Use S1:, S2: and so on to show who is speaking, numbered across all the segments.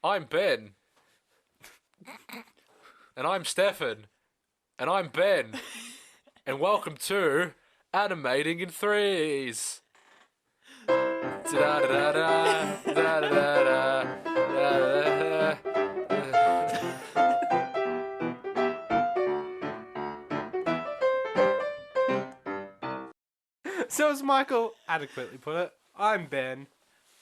S1: I'm Ben. And I'm Stefan. And I'm Ben. And welcome to Animating in Threes. Da-da-da-da, da-da-da-da, da-da-da-da.
S2: So as Michael adequately put it, I'm Ben,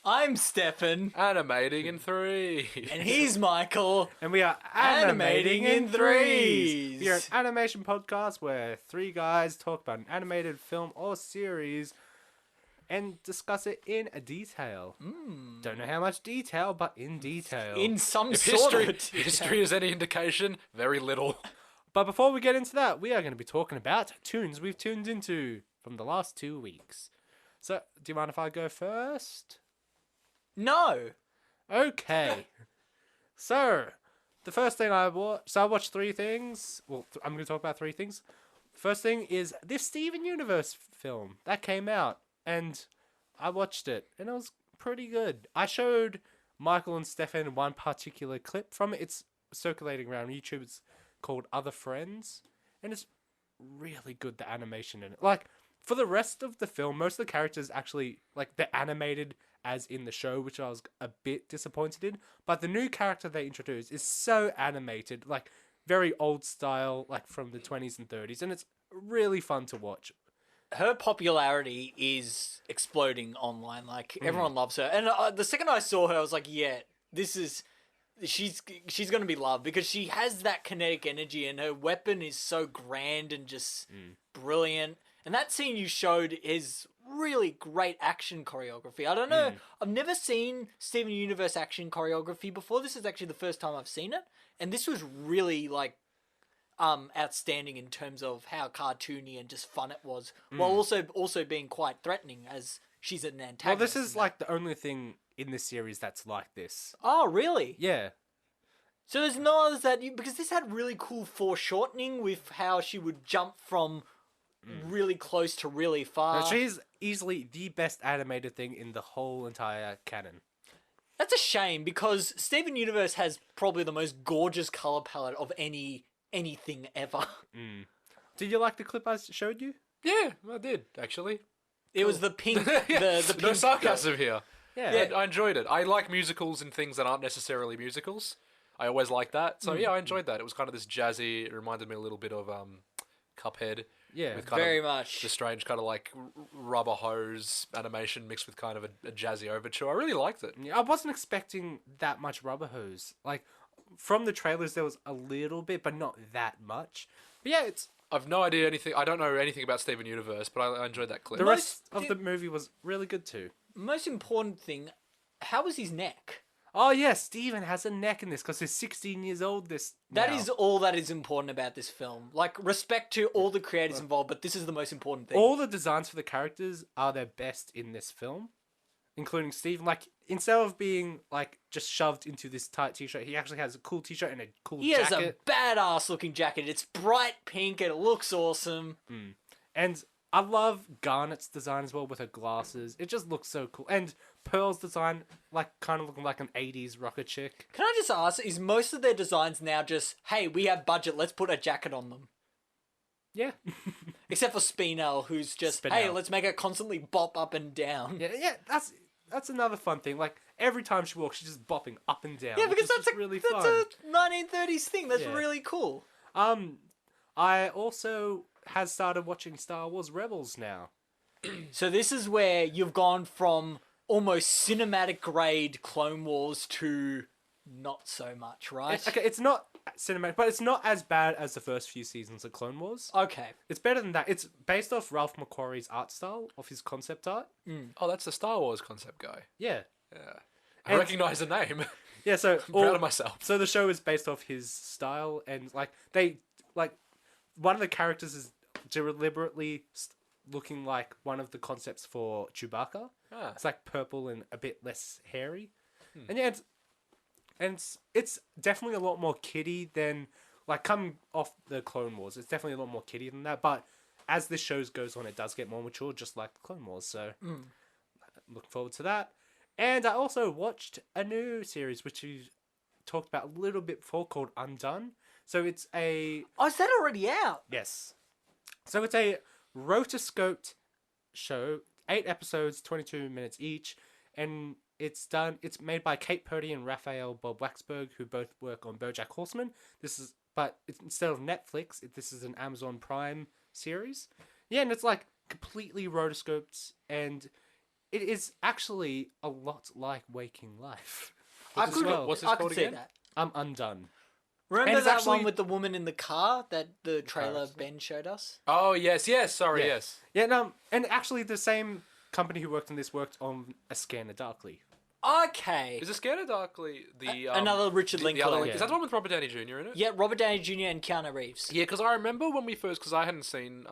S3: I'm Stefan,
S1: Animating in Threes.
S3: and he's Michael.
S2: and we are
S3: Animating in Threes.
S2: We are an animation podcast where three guys talk about an animated film or series and discuss it in detail. Don't know how much detail, but in detail.
S3: In some
S1: If
S3: sort of
S1: history is any indication, very little.
S2: But before we get into that, we are going to be talking about tunes we've tuned into from the last 2 weeks. So, do you mind if I go first?
S3: No.
S2: Okay. So, the first thing I watched... So, I watched three things. Well, I'm going to talk about three things. First thing is this Steven Universe film that came out. And I watched it. And it was pretty good. I showed Michael and Stefan one particular clip from it. It's circulating around YouTube. It's called Other Friends. And it's really good, the animation in it. Like, for the rest of the film, most of the characters actually, like, they're animated as in the show, which I was a bit disappointed in. But the new character they introduced is so animated, like, very old style, like, from the 20s and 30s. And it's really fun to watch.
S3: Her popularity is exploding online. Like, everyone loves her. And the second I saw her, I was like, yeah, she's going to be loved because she has that kinetic energy and her weapon is so grand and just brilliant. And that scene you showed is really great action choreography. I don't know. I've never seen Steven Universe action choreography before. This is actually the first time I've seen it. And this was really, like, outstanding in terms of how cartoony and just fun it was. While also being quite threatening as she's an antagonist.
S2: Well, this is, like, the only thing in this series that's like this.
S3: Oh, really?
S2: Yeah.
S3: So there's no others that because this had really cool foreshortening with how she would jump from really close to really far.
S2: She's easily the best animated thing in the whole entire canon.
S3: That's a shame because Steven Universe has probably the most gorgeous color palette of anything ever.
S2: Did you like the clip I showed you?
S1: Yeah, I did, actually.
S3: It was the pink.
S1: Yeah.
S3: the pink
S1: No sarcasm here.
S2: Yeah.
S1: I enjoyed it. I like musicals and things that aren't necessarily musicals. I always like that. So, yeah, I enjoyed that. It was kind of this jazzy... It reminded me a little bit of Cuphead.
S2: Yeah,
S1: with kind
S3: very
S1: of
S3: much.
S1: The strange kind of like rubber hose animation mixed with kind of a jazzy overture. I really liked it.
S2: I wasn't expecting that much rubber hose. Like, from the trailers, there was a little bit, but not that much. But yeah, it's...
S1: I've no idea anything. I don't know anything about Steven Universe, but I enjoyed that clip.
S2: The rest of the movie was really good too.
S3: Most important thing, how was his neck?
S2: Oh yeah, Steven has a neck in this because he's 16 years old
S3: That is all that is important about this film. Like, respect to all the creators involved, but this is the most important thing.
S2: All the designs for the characters are their best in this film, including Steven. Like, instead of being, like, just shoved into this tight t-shirt, he actually has a cool t-shirt and a cool
S3: He
S2: jacket.
S3: has a badass looking jacket. It's bright pink and it looks awesome.
S2: And I love Garnet's design as well with her glasses. It just looks so cool. And Pearl's design, like, kind of looking like an 80s rocker chick.
S3: Can I just ask, is most of their designs now just, hey, we have budget, let's put a jacket on them?
S2: Yeah.
S3: Except for Spinel, who's just,
S2: Spinel.
S3: hey, let's make her constantly bop up and down.
S2: Yeah, that's another fun thing. Like, every time she walks, she's just bopping up and down.
S3: Yeah,
S2: which
S3: because
S2: is
S3: that's
S2: just really
S3: that's
S2: fun.
S3: a 1930s thing. That's
S2: Yeah.
S3: really cool.
S2: I also has started watching Star Wars Rebels now.
S3: So this is where you've gone from almost cinematic grade Clone Wars to not so much, right?
S2: It's not cinematic, but it's not as bad as the first few seasons of Clone Wars.
S3: Okay.
S2: It's better than that. It's based off Ralph McQuarrie's art style, of his concept art.
S1: Oh, that's the Star Wars concept guy.
S2: Yeah.
S1: Yeah. I
S2: And-
S1: recognise the name.
S2: Yeah, so...
S1: I'm proud of myself.
S2: So the show is based off his style, and, like, one of the characters is deliberately looking like one of the concepts for Chewbacca.
S1: Ah.
S2: It's, like, purple and a bit less hairy. And, yeah, it's definitely a lot more kiddie than... Like, coming off the Clone Wars, it's definitely a lot more kiddie than that, but as this show goes on, it does get more mature, just like the Clone Wars, so... Looking forward to that. And I also watched a new series, which is talked about a little bit before called Undone. So it's a
S3: Oh, is that already out?
S2: yes. So it's a rotoscoped show, 8 episodes, 22 minutes each, and it's made by Kate Purdy and Raphael Bob Waxberg, who both work on BoJack Horseman. Instead of Netflix, this is an Amazon Prime series. Yeah, and it's like completely rotoscoped, and it is actually a lot like Waking Life.
S3: What's this
S1: I could
S3: called
S1: see
S3: again?
S1: that.
S2: I'm Undone.
S3: Remember
S2: it's
S3: that
S2: actually-
S3: one with the woman in the car that the trailer
S2: cars.
S3: Ben showed us?
S1: Oh yes, sorry,
S2: Yeah.
S1: yes.
S2: Yeah, no, and actually the same company who worked on this worked on A Scanner Darkly.
S3: Okay.
S1: Is it Scanner Darkly the
S3: Another Richard
S1: the
S3: Linklater.
S1: other, Is that the one with Robert Downey Jr. in it?
S3: Yeah, Robert Downey Jr. and Keanu Reeves.
S1: Yeah, because I remember when we first, because I hadn't seen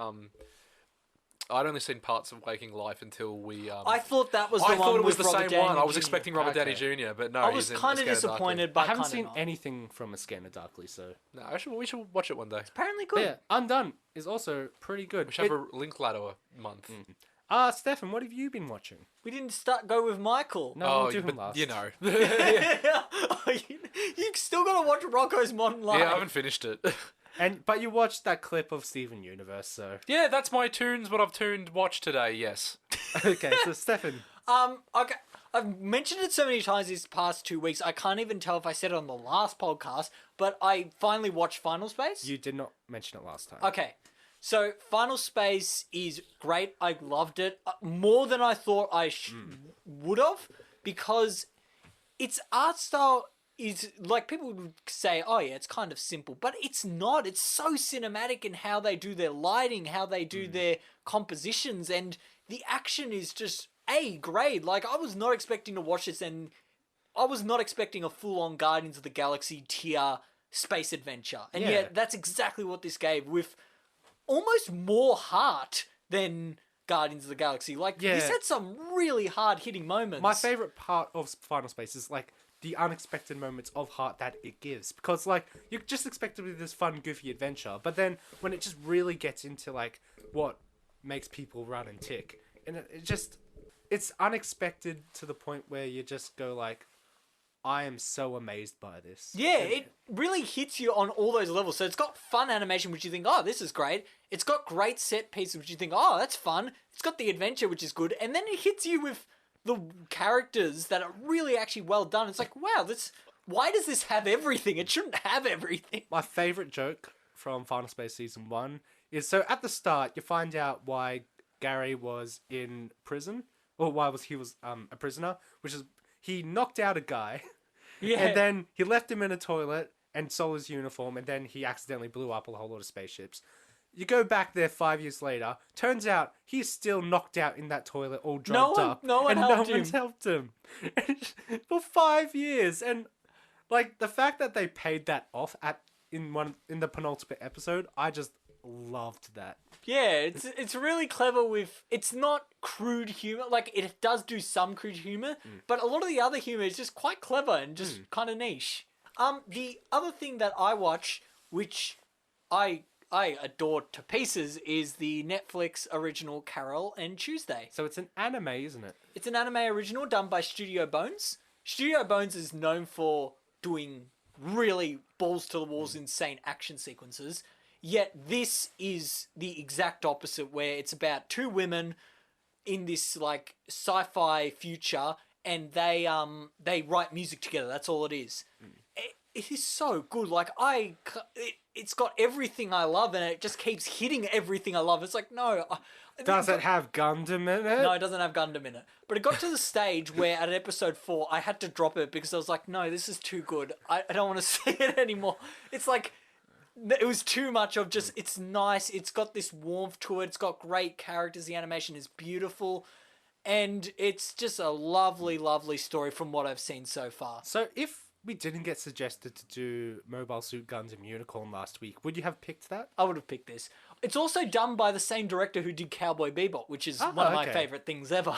S1: I'd only seen parts of Waking Life until we.
S3: I thought that was the
S1: I
S3: one
S1: thought it was
S3: with
S1: the
S3: Robert
S1: same one.
S3: Downey
S1: I was
S3: Jr.
S1: expecting Robert Downey Jr., but no,
S3: I was
S1: he's in
S3: kind of
S1: A Scanner Darkly.
S3: disappointed, but
S2: I haven't
S3: kinda
S2: seen
S3: not.
S2: anything from A Scanner Darkly, so
S1: No, we should watch it one day.
S3: Apparently
S2: but
S3: good.
S2: yeah, Undone is also pretty good.
S1: We should have a Linklater month.
S2: Stefan, what have you been watching?
S3: We didn't go with Michael.
S2: No, we'll do him
S1: but
S2: last.
S1: you know.
S3: You still gotta watch Rocco's Modern Life.
S1: Yeah, I haven't finished it.
S2: But you watched that clip of Steven Universe, so
S1: Yeah, that's my tunes. What I've watched today. Yes.
S2: okay. So Stefan,
S3: Okay. I've mentioned it so many times these past 2 weeks, I can't even tell if I said it on the last podcast, but I finally watched Final Space.
S2: you did not mention it last time.
S3: Okay. So, Final Space is great. I loved it. More than I thought I would have, because its art style is, like, people would say, oh yeah, it's kind of simple, but it's not. It's so cinematic in how they do their lighting, how they do their compositions, and the action is just A grade. Like, I was not expecting to watch this, and I was not expecting a full-on Guardians of the Galaxy tier space adventure. And
S2: Yeah.
S3: yet, that's exactly what this gave, with almost more heart than Guardians of the Galaxy. Like,
S2: Yeah.
S3: this had some really hard-hitting moments.
S2: My favorite part of Final Space is like the unexpected moments of heart that it gives, because like you just expect it to be this fun, goofy adventure, but then when it just really gets into like what makes people run and tick, and it's unexpected to the point where you just go like, I am so amazed by this.
S3: Yeah, it really hits you on all those levels. So it's got fun animation, which you think, oh, this is great. It's got great set pieces, which you think, oh, that's fun. It's got the adventure, which is good. And then it hits you with the characters that are really actually well done. It's like, wow, why does this have everything? It shouldn't have everything.
S2: My favorite joke from Final Space Season 1 is, so at the start, you find out why Gary was in prison, or why he was a prisoner, which is he knocked out a guy,
S3: Yeah.
S2: and then he left him in a toilet and stole his uniform, and then he accidentally blew up a whole lot of spaceships. You go back there 5 years later, turns out he's still knocked out in that toilet, all drugged up.
S3: no one
S2: and
S3: helped
S2: no one's
S3: him.
S2: helped him. For 5 years. And like the fact that they paid that off in the penultimate episode, I just loved that.
S3: Yeah, it's really clever with... It's not crude humor. Like, it does do some crude humor, but a lot of the other humor is just quite clever and just kind of niche. The other thing that I watch, which I adored to pieces, is the Netflix original Carol and Tuesday.
S2: So it's an anime, isn't it?
S3: It's an anime original done by Studio Bones. Studio Bones is known for doing really balls to the walls insane action sequences. Yet this is the exact opposite, where it's about two women in this like sci-fi future, and they write music together. That's all it is. It is so good. Like it's got everything I love, and it just keeps hitting everything I love. It's like, no.
S2: Does it have Gundam in it?
S3: No, it doesn't have Gundam in it. But it got to the stage where at episode 4, I had to drop it because I was like, no, this is too good. I don't want to see it anymore. It's like, it was too much of just, it's nice. It's got this warmth to it. It's got great characters. The animation is beautiful. And it's just a lovely, lovely story from what I've seen so far.
S2: So if we didn't get suggested to do Mobile Suit Gundam Unicorn last week, would you have picked that?
S3: I would have picked this. It's also done by the same director who did Cowboy Bebop, which is one of my
S2: okay.
S3: favourite things ever.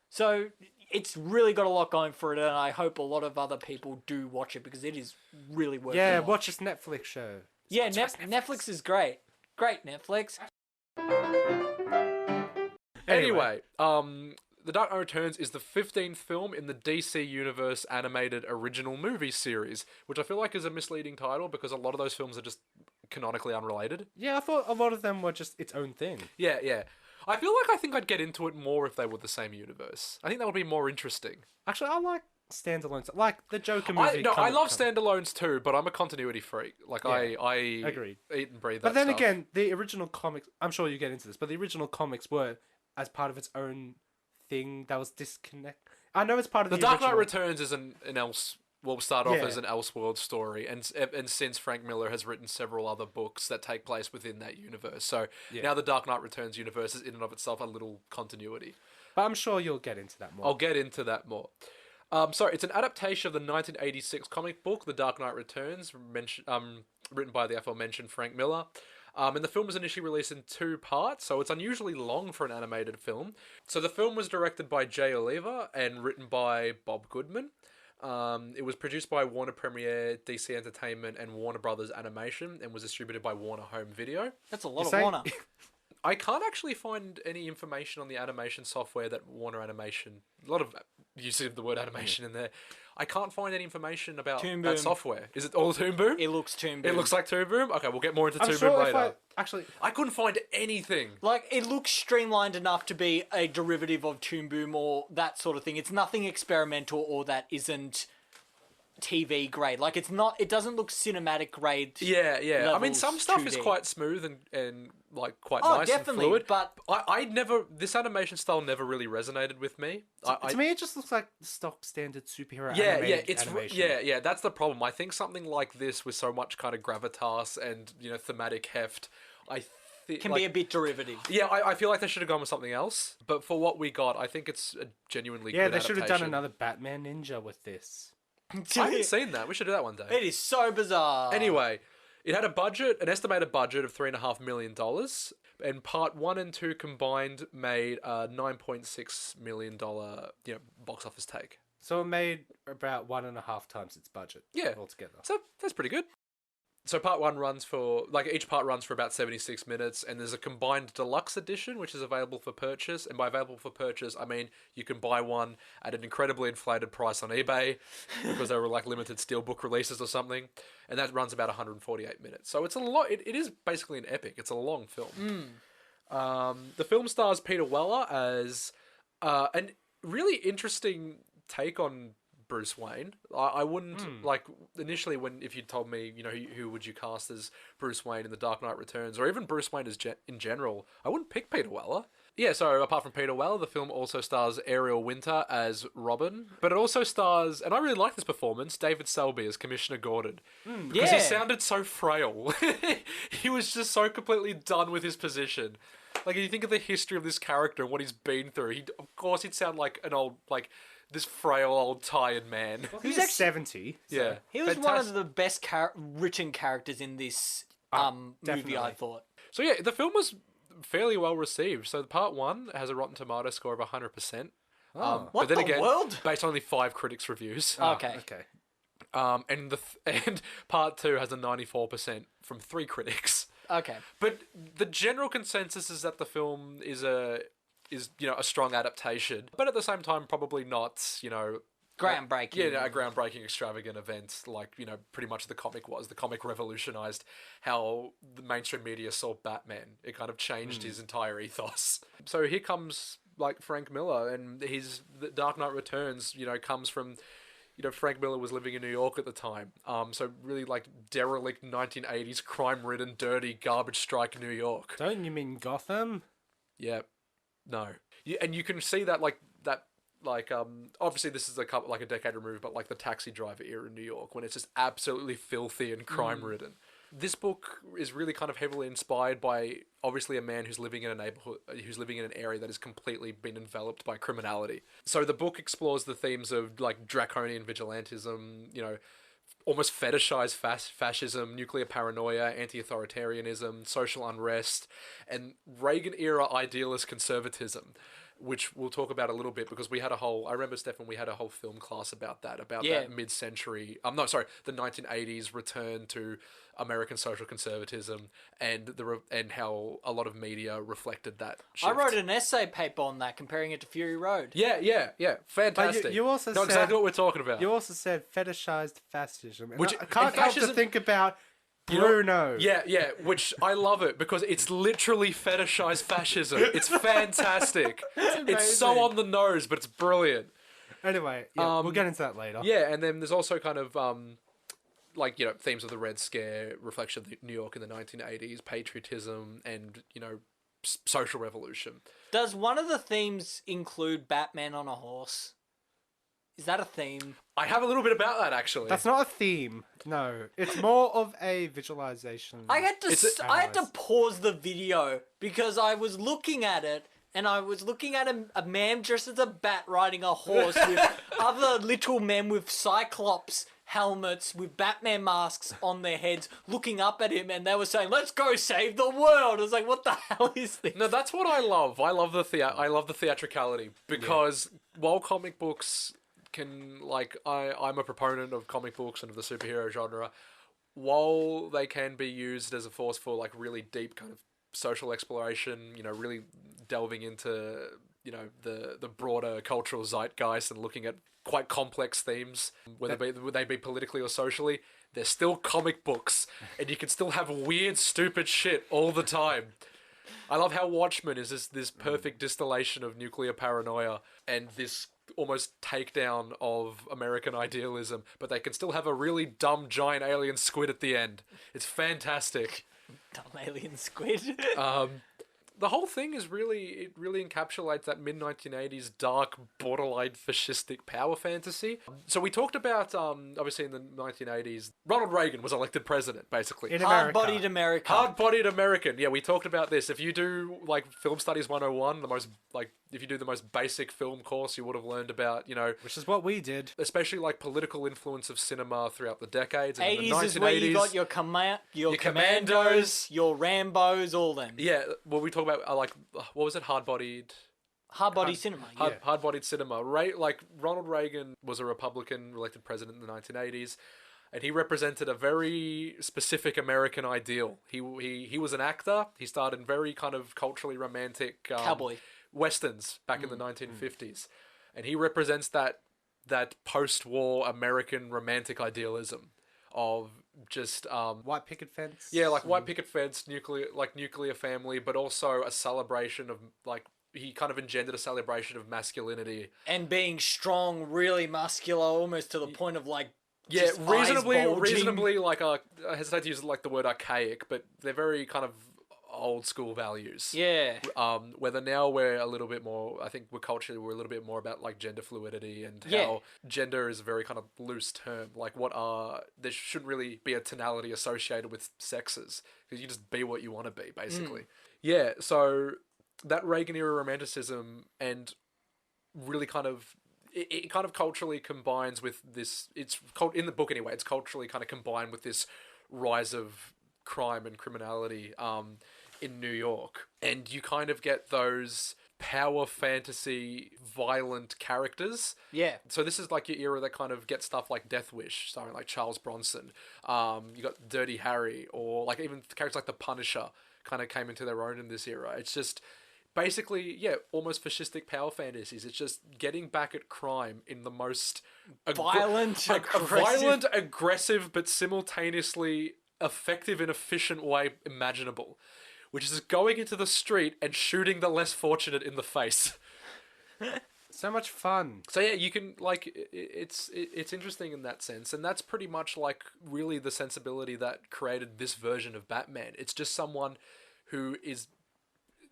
S3: So it's really got a lot going for it, and I hope a lot of other people do watch it because it is really worth
S2: Yeah,
S3: it.
S2: watch this Netflix show.
S3: Yeah, Netflix is great. Great, Netflix.
S1: Anyway, The Dark Knight Returns is the 15th film in the DC Universe animated original movie series, which I feel like is a misleading title because a lot of those films are just canonically unrelated.
S2: Yeah, I thought a lot of them were just its own thing.
S1: Yeah, yeah. I feel like I think I'd get into it more if they were the same universe. I think that would be more interesting.
S2: Actually, I like standalones, like the Joker movie.
S1: I love standalones too, but I'm a continuity freak. Like
S2: Yeah,
S1: I
S2: agreed.
S1: eat and breathe.
S2: But
S1: that
S2: then
S1: stuff.
S2: again, the original comics. I'm sure you get into this, but the original comics were as part of its own thing that was disconnect. I know it's part of
S1: The
S2: the
S1: Dark Knight
S2: original...
S1: Returns is an else. Will start off
S2: Yeah.
S1: as an Elseworld story, and since Frank Miller has written several other books that take place within that universe, so now the Dark Knight Returns universe is in and of itself a little continuity.
S2: But I'm sure you'll get into that more.
S1: I'll get into that more. So it's an adaptation of the 1986 comic book, The Dark Knight Returns, written by the aforementioned Frank Miller. And the film was initially released in 2 parts, so it's unusually long for an animated film. So the film was directed by Jay Oliva and written by Bob Goodman. It was produced by Warner Premiere, DC Entertainment, and Warner Brothers Animation, and was distributed by Warner Home Video.
S3: That's a lot
S2: You
S3: of
S2: say-
S3: Warner.
S1: I can't actually find any information on the animation software that Warner Animation... A lot of usage of the word animation in there. I can't find any information about
S3: Toon
S1: that
S3: Boom.
S1: software. Is it all Toon Boom?
S3: It looks Toon Boom.
S1: It looks like Toon Boom? Okay, we'll get more into
S2: I'm
S1: Toon
S2: sure
S1: Boom
S2: if
S1: later.
S2: actually,
S1: I couldn't find anything.
S3: like, it looks streamlined enough to be a derivative of Toon Boom or that sort of thing. It's nothing experimental or that isn't TV grade. Like, it's not. It doesn't look cinematic grade.
S1: Yeah, yeah. I mean,
S3: levels
S1: some stuff is
S3: 2D.
S1: quite smooth and like quite
S3: Oh,
S1: nice
S3: definitely,
S1: and fluid.
S3: but-
S1: I never. This animation style never really resonated with me.
S2: to me, it just looks like stock standard superhero
S1: Yeah,
S2: animated
S1: it's
S2: animation.
S1: yeah. That's the problem. I think something like this with so much kind of gravitas and thematic heft, I think
S3: Can be a bit derivative.
S1: Yeah, I feel like they should have gone with something else. But for what we got, I think it's a genuinely
S2: Yeah,
S1: good
S2: they should have done
S1: adaptation.
S2: another Batman Ninja with this.
S1: I haven't seen that. We should do that one day.
S3: It is so bizarre.
S1: Anyway, it had an estimated budget of $3.5 million, and part 1 and 2 combined made a $9.6 million, box office take.
S2: So it made about 1.5 times its budget.
S1: Yeah.
S2: Altogether.
S1: So that's pretty good. So part 1 runs for, each part runs for about 76 minutes, and there's a combined deluxe edition, which is available for purchase. And by available for purchase, I mean you can buy one at an incredibly inflated price on eBay, because they were limited steelbook releases or something. And that runs about 148 minutes. So it's a lot. It is basically an epic. It's a long film. The film stars Peter Weller as an really interesting take on Bruce Wayne. I wouldn't initially if you told me who would you cast as Bruce Wayne in The Dark Knight Returns, or even Bruce Wayne as in general, I wouldn't pick Peter Weller. Yeah, so apart from Peter Weller, the film also stars Ariel Winter as Robin, but it also stars, and I really like this performance, David Selby as Commissioner Gordon, because he
S3: Yeah.
S1: sounded so frail. He was just so completely done with his position. If you think of the history of this character and what he's been through, of course he'd sound like an old this frail old tired man.
S2: Well,
S3: He's
S2: he's
S3: actually-
S2: 70. So.
S1: Yeah,
S3: He was one
S1: Fantastic.
S3: of the best written characters in this movie,
S2: definitely.
S3: I thought.
S1: So yeah, the film was fairly well received. So part 1 has a Rotten Tomato score of 100%.
S2: Oh.
S3: What
S1: but then
S3: the
S1: again,
S3: world?
S1: based on only 5 critics' reviews.
S3: Okay.
S2: Okay.
S1: And part 2 has a 94% from 3 critics.
S3: Okay.
S1: But the general consensus is that the film is a strong adaptation, but at the same time probably not,
S3: Groundbreaking.
S1: Yeah, a groundbreaking, extravagant event pretty much the comic was. The comic revolutionized how the mainstream media saw Batman. It kind of changed his entire ethos. So here comes Frank Miller, and The Dark Knight Returns, comes from, Frank Miller was living in New York at the time. So really derelict 1980s, crime-ridden, dirty, garbage strike New York.
S2: Don't you mean Gotham?
S1: Yeah. No. And you can see that obviously this is a decade removed, but the Taxi Driver era in New York, when it's just absolutely filthy and crime ridden. This book is really kind of heavily inspired by obviously a man who's living in a neighborhood, who's living in an area that has completely been enveloped by criminality. So the book explores the themes of draconian vigilantism, almost fetishized fascism, nuclear paranoia, anti-authoritarianism, social unrest, and Reagan-era idealist conservatism. which we'll talk about a little bit because I remember, Stefan, we had a whole film class about that
S3: Yeah.
S1: that mid-century, no, sorry, the 1980s return to American social conservatism and and how a lot of media reflected that shift.
S3: I wrote an essay paper on that, comparing it to Fury Road.
S1: Yeah, fantastic.
S2: you also
S1: know
S2: said-
S1: exactly what we're talking about.
S2: You also said fetishized fascism. And
S1: Which-
S2: I can't
S1: and
S2: help to
S1: fascism-
S2: think about
S1: You know-
S2: Bruno.
S1: Yeah, which I love it because it's literally fetishized fascism. It's fantastic. It's so
S2: amazing.
S1: on the nose, but it's brilliant.
S2: Anyway, we'll get into that later.
S1: Yeah, and then there's also kind of themes of the Red Scare, reflection of New York in the 1980s, patriotism, and social revolution.
S3: Does one of the themes include Batman on a horse? Is that a theme?
S1: I have a little bit about that actually.
S2: That's not a theme. No, it's more of a visualization.
S3: I had to I had to
S2: analyze.
S3: pause the video because I was looking at it and I was looking at a man dressed as a bat riding a horse with other little men with Cyclops helmets with Batman masks on their heads looking up at him, and they were saying, "Let's go save the world." I was like, what the hell is this?
S1: No, that's what I love. I love the theatricality because while comic books can I'm a proponent of comic books and of the superhero genre, while they can be used as a force for really deep kind of social exploration, really delving into the broader cultural zeitgeist and looking at quite complex themes, whether they be politically or socially, they're still comic books, and you can still have weird, stupid shit all the time. I love how Watchmen is this perfect distillation of nuclear paranoia and this almost takedown of American idealism, but they can still have a really dumb giant alien squid at the end. It's fantastic.
S3: Dumb alien squid.
S1: The whole thing is really encapsulates that mid-1980s dark, borderline fascistic power fantasy. So we talked about, obviously in the 1980s, Ronald Reagan was elected president, basically.
S2: In America.
S3: Hard-bodied America.
S1: Hard-bodied American. Yeah, we talked about this. If you do, Film Studies 101, if you do the most basic film course, you would have learned about,
S2: Which is what we did.
S1: especially political influence of cinema throughout the decades. And in the
S3: 80s is where you
S1: 1980s.
S3: got your commandos, your Rambos, all them.
S1: Yeah, well, we talk about, what was it? Hard-bodied...
S3: Hard-body cinema. Yeah.
S1: Hard-bodied cinema. Ronald Reagan was a Republican elected president in the 1980s, and he represented a very specific American ideal. He was an actor. He starred in very kind of culturally romantic
S3: Cowboy.
S1: westerns back in the 1950s, and he represents that post-war American romantic idealism of just
S2: White picket fence.
S1: white picket fence, nuclear family, but also a celebration of he kind of engendered a celebration of masculinity.
S3: And being strong, really muscular, almost to the point of
S1: Yeah,
S3: just eyes bulging.
S1: reasonably I hesitate to use the word archaic, but they're very kind of old school values.
S3: Yeah.
S1: Whether now we're a little bit more, I think we're a little bit more about gender fluidity and
S3: Yeah.
S1: how gender is a very kind of loose term. There shouldn't really be a tonality associated with sexes because you just be what you want to be, basically. Yeah, so that Reagan era romanticism and really kind of it kind of culturally combines with this. It's in the book anyway. It's culturally kind of combined with this rise of crime and criminality in New York, and you kind of get those power fantasy violent characters.
S3: Yeah.
S1: So this is your era that kind of gets stuff like Death Wish, starring Charles Bronson. You got Dirty Harry, or even characters like the Punisher kind of came into their own in this era. It's just basically, almost fascistic power fantasies. It's just getting back at crime in the most
S3: Violent, aggressive.
S1: violent, aggressive, but simultaneously effective and efficient way imaginable, which is going into the street and shooting the less fortunate in the face.
S2: So much fun.
S1: So yeah, you can it's interesting in that sense, and that's pretty much really the sensibility that created this version of Batman. It's just someone who is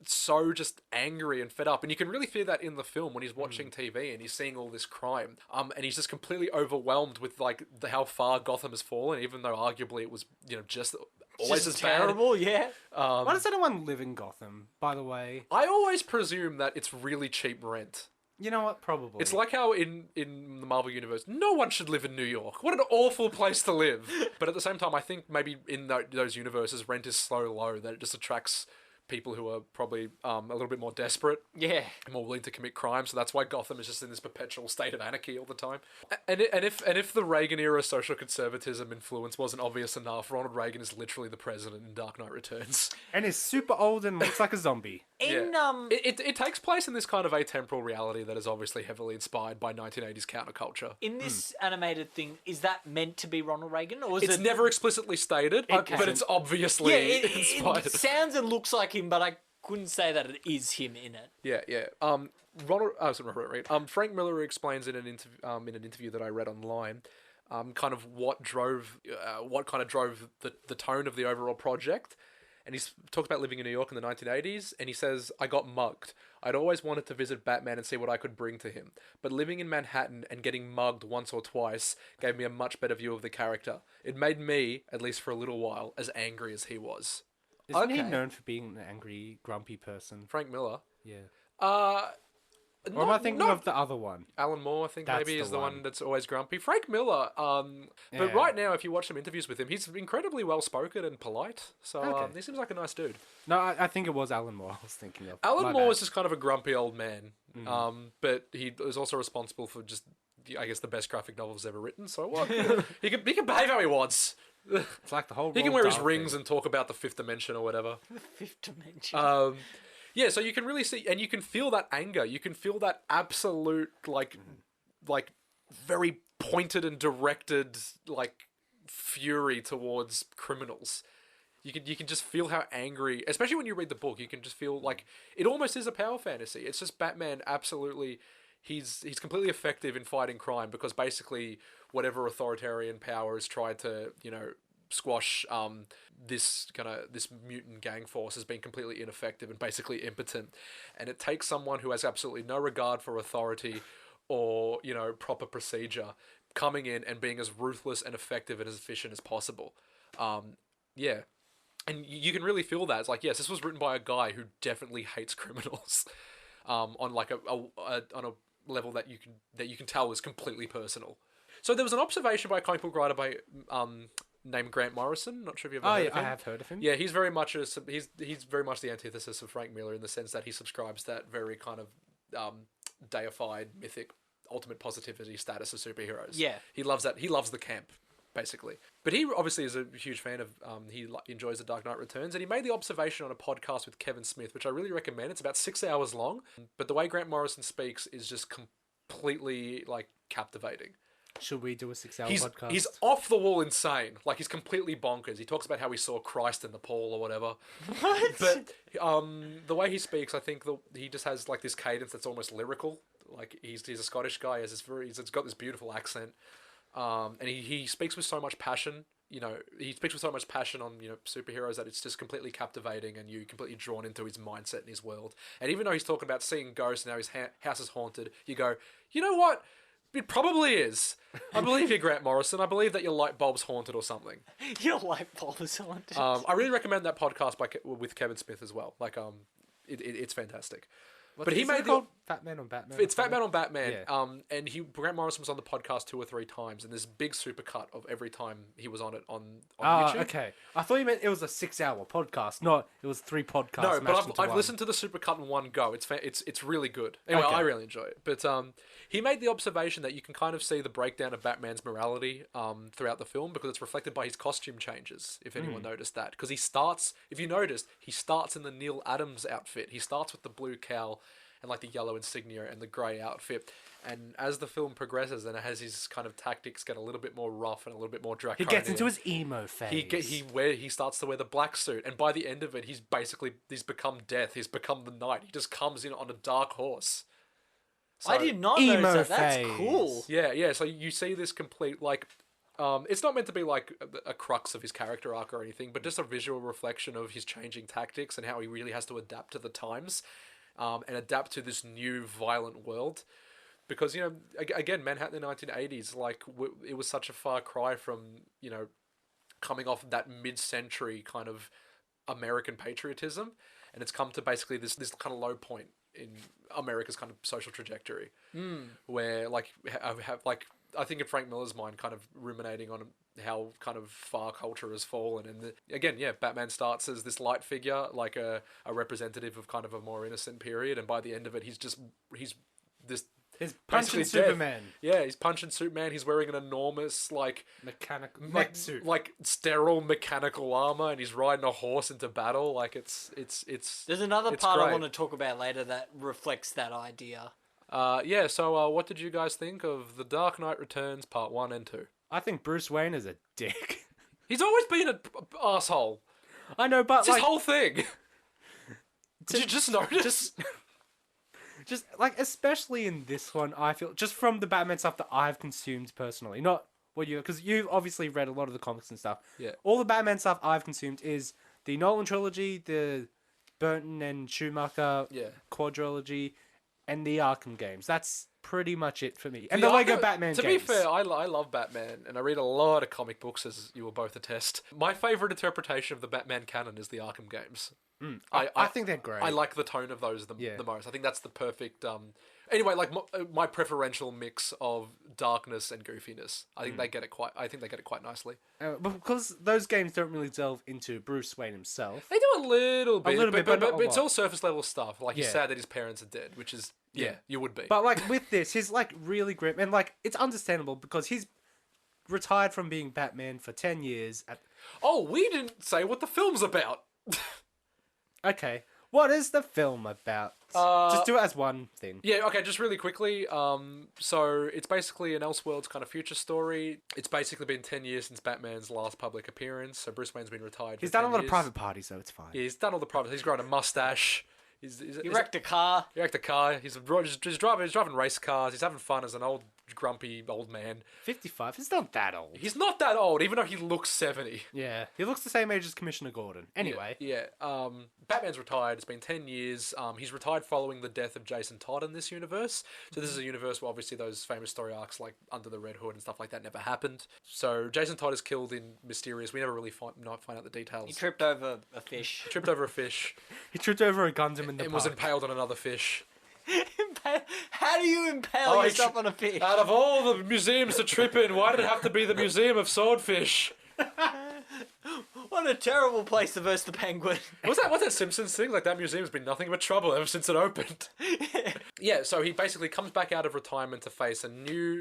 S1: so just angry and fed up, and you can really feel that in the film when he's watching TV and he's seeing all this crime, and he's just completely overwhelmed with how far Gotham has fallen, even though arguably it was just always
S3: Just
S1: as
S3: terrible, yeah.
S1: bad.
S2: Why does anyone live in Gotham, by the way?
S1: I always presume that it's really cheap rent.
S2: You know what? Probably.
S1: It's like how in the Marvel Universe, no one should live in New York. What an awful place to live. But at the same time, I think maybe in those universes, rent is so low that it just attracts people who are probably a little bit more desperate
S3: Yeah.
S1: and more willing to commit crime. So that's why Gotham is just in this perpetual state of anarchy all the time. And if the Reagan era social conservatism influence wasn't obvious enough, Ronald Reagan is literally the president in Dark Knight Returns.
S2: And is super old and looks like a zombie.
S3: In
S1: It takes place in this kind of atemporal reality that is obviously heavily inspired by 1980s counterculture.
S3: in this animated thing, is that meant to be Ronald Reagan, or is
S1: It's
S3: it
S1: never explicitly stated,
S3: Okay.
S1: but it's obviously
S3: Yeah,
S1: inspired.
S3: it sounds and looks like him, but I couldn't say that it is him in it.
S1: Yeah. Frank Miller explains in an interview that I read online, kind of what kind of drove the tone of the overall project. And he's talked about living in New York in the 1980s, and he says, "I got mugged. I'd always wanted to visit Batman and see what I could bring to him. But living in Manhattan and getting mugged once or twice gave me a much better view of the character. It made me, at least for a little while, as angry as he was."
S2: Isn't he
S3: Okay.
S2: known for being an angry, grumpy person?
S1: Frank Miller.
S2: Yeah. Or am I thinking of the other one?
S1: Alan Moore, I think
S2: That's
S1: maybe
S2: the
S1: is the one
S2: one.
S1: that's always grumpy. Frank Miller, but
S2: Yeah.
S1: right now, if you watch some interviews with him, he's incredibly well spoken and polite. So
S2: Okay.
S1: he seems like a nice dude.
S2: No, I think it was Alan Moore I was thinking of.
S1: Alan
S2: My
S1: Moore
S2: bad.
S1: was just kind of a grumpy old man, but he was also responsible for just, I guess, the best graphic novels ever written. So what? he can behave how he wants.
S2: It's like the whole.
S1: He can
S2: Roald
S1: wear his
S2: Dahl
S1: rings
S2: thing.
S1: and talk about the fifth dimension or whatever.
S3: Fifth dimension.
S1: Yeah, so you can really see, and you can feel that anger. You can feel that absolute, like very pointed and directed, like, fury towards criminals. You can just feel how angry, especially when you read the book. You can just feel like it almost is a power fantasy. It's just Batman. Absolutely, he's completely effective in fighting crime because basically whatever authoritarian power has tried to squash this mutant gang force has been completely ineffective and basically impotent, and it takes someone who has absolutely no regard for authority or proper procedure coming in and being as ruthless and effective and as efficient as possible. Yeah, and you can really feel that. It's like, yes, this was written by a guy who definitely hates criminals, on like on a level that you can tell is completely personal. So there was an observation by a comic book writer by named Grant Morrison. Not sure if you've ever heard of him.
S2: I have heard of him.
S1: Yeah, he's very much the antithesis of Frank Miller in the sense that he subscribes to that very kind of deified, mythic, ultimate positivity status of superheroes.
S3: Yeah.
S1: He loves that. He loves the camp, basically. But he obviously is a huge fan of. He enjoys The Dark Knight Returns, and he made the observation on a podcast with Kevin Smith, which I really recommend. It's about 6 hours long, but the way Grant Morrison speaks is just completely captivating.
S2: Should we do a 6-hour
S1: He's
S2: podcast?
S1: off the wall insane. Like, he's completely bonkers. He talks about how he saw Christ in the pool or whatever.
S3: What?
S1: But the way he speaks, I think he just has like this cadence that's almost lyrical. Like, he's a Scottish guy. He's got this beautiful accent, and he speaks with so much passion. He speaks with so much passion on superheroes that it's just completely captivating, and you're completely drawn into his mindset and his world. And even though he's talking about seeing ghosts and how his house is haunted, you go, you know what? It probably is. I believe you, Grant Morrison. I believe that your light bulb's haunted or something.
S3: Your light bulb is haunted.
S1: I really recommend that podcast with Kevin Smith as well. Like, it's fantastic. But he made
S2: called Batman on Batman.
S1: It's Batman on Batman.
S2: Yeah.
S1: And Grant Morrison was on the podcast 2 or 3 times, and there's a big supercut of every time he was on it on YouTube.
S2: Okay. I thought you meant it was a 6-hour podcast. No, it was 3 podcasts.
S1: No,
S2: mashed
S1: but
S2: into
S1: I've
S2: one.
S1: listened to the supercut in one go. It's really good. Anyway,
S2: Okay.
S1: I really enjoy it. But he made the observation that you can kind of see the breakdown of Batman's morality throughout the film because it's reflected by his costume changes. If anyone noticed that, because if you noticed, he starts in the Neil Adams outfit. He starts with the blue cowl and like the yellow insignia and the grey outfit. And as the film progresses and as his kind of tactics get a little bit more rough and a little bit more
S2: He
S1: draconian,
S2: gets into his emo phase.
S1: he starts to wear the black suit, and by the end of it, he's become death. He's become the night. He just comes in on a dark horse. So,
S3: I did not
S2: emo
S3: notice that. That's
S2: phase.
S3: cool.
S1: Yeah. So you see this complete it's not meant to be like a crux of his character arc or anything, but just a visual reflection of his changing tactics and how he really has to adapt to the times, and adapt to this new violent world. Because, again, Manhattan in the 1980s, it was such a far cry from, coming off that mid-century kind of American patriotism. And it's come to basically this kind of low point in America's kind of social trajectory. Where, I think in Frank Miller's mind, kind of ruminating on how kind of far culture has fallen. And again, yeah, Batman starts as this light figure, like a representative of kind of a more innocent period, and by the end of it, he's this
S2: He's punching
S1: basically death.
S2: Superman.
S1: Yeah, he's punching Superman. He's wearing an enormous
S2: Mechanical mech suit.
S1: like sterile mechanical armor, and he's riding a horse into battle. Like it's.
S3: There's another
S1: it's
S3: part I
S1: great.
S3: want to talk about later that reflects that idea.
S1: Yeah. So, what did you guys think of The Dark Knight Returns Part 1 and 2?
S2: I think Bruce Wayne is a dick.
S1: He's always been an asshole.
S2: I know, but
S1: It's his whole thing. Did you just notice?
S2: Just like, especially in this one, I feel just from the Batman stuff that I've consumed personally, not what you, because you've obviously read a lot of the comics and stuff.
S1: Yeah.
S2: All the Batman stuff I've consumed is the Nolan trilogy, the Burton and Schumacher quadrilogy, and the Arkham games. That's pretty much it for me. And the Lego Batman
S1: to
S2: games.
S1: be fair, I love Batman, and I read a lot of comic books, as you will both attest. My favourite interpretation of the Batman canon is the Arkham games.
S2: I think they're great.
S1: I like the tone of those the
S2: Yeah.
S1: most. I think that's the perfect... Anyway, like my preferential mix of darkness and goofiness. I think they get it quite nicely.
S2: But because those games don't really delve into Bruce Wayne himself.
S1: They do a little bit,
S2: but not a
S1: it's
S2: lot.
S1: all surface level stuff. Like he's
S2: Yeah.
S1: sad that his parents are dead, which is you would be.
S2: But like with this, he's like really grim, and like it's understandable because he's retired from being Batman for 10 years.
S1: Oh, we didn't say what the film's about.
S2: Okay, what is the film about? Just do it as one thing.
S1: Yeah, okay, just really quickly. So it's basically an Elseworlds kind of future story. It's basically been 10 years since Batman's last public appearance. So Bruce Wayne's been retired.
S2: He's
S1: for
S2: done a
S1: 10
S2: lot of
S1: years.
S2: private parties, so it's fine.
S1: Yeah, he's done all the private. He's grown a mustache.
S3: He wrecked a car.
S1: He wrecked a car. He's driving race cars. He's having fun as an old grumpy old man.
S2: 55. He's not that old.
S1: He's not that old, even though he looks 70.
S2: Yeah, he looks the same age as Commissioner Gordon. Anyway,
S1: Yeah. Batman's retired. It's been 10 years. He's retired following the death of Jason Todd in this universe. So this is a universe where obviously those famous story arcs like Under the Red Hood and stuff like that never happened. So Jason Todd is killed in mysterious... We never really find out the details.
S3: He tripped over a fish.
S1: Tripped over a fish
S2: he tripped over a Gundam in the
S1: and
S2: park.
S1: was impaled on another fish.
S3: How do you impale yourself on a fish?
S1: Out of all the museums to trip in, why did it have to be the Museum of Swordfish?
S3: What a terrible place to verse the penguin.
S1: What's that Simpsons thing? Like, that museum's been nothing but trouble ever since it opened. Yeah, so he basically comes back out of retirement to face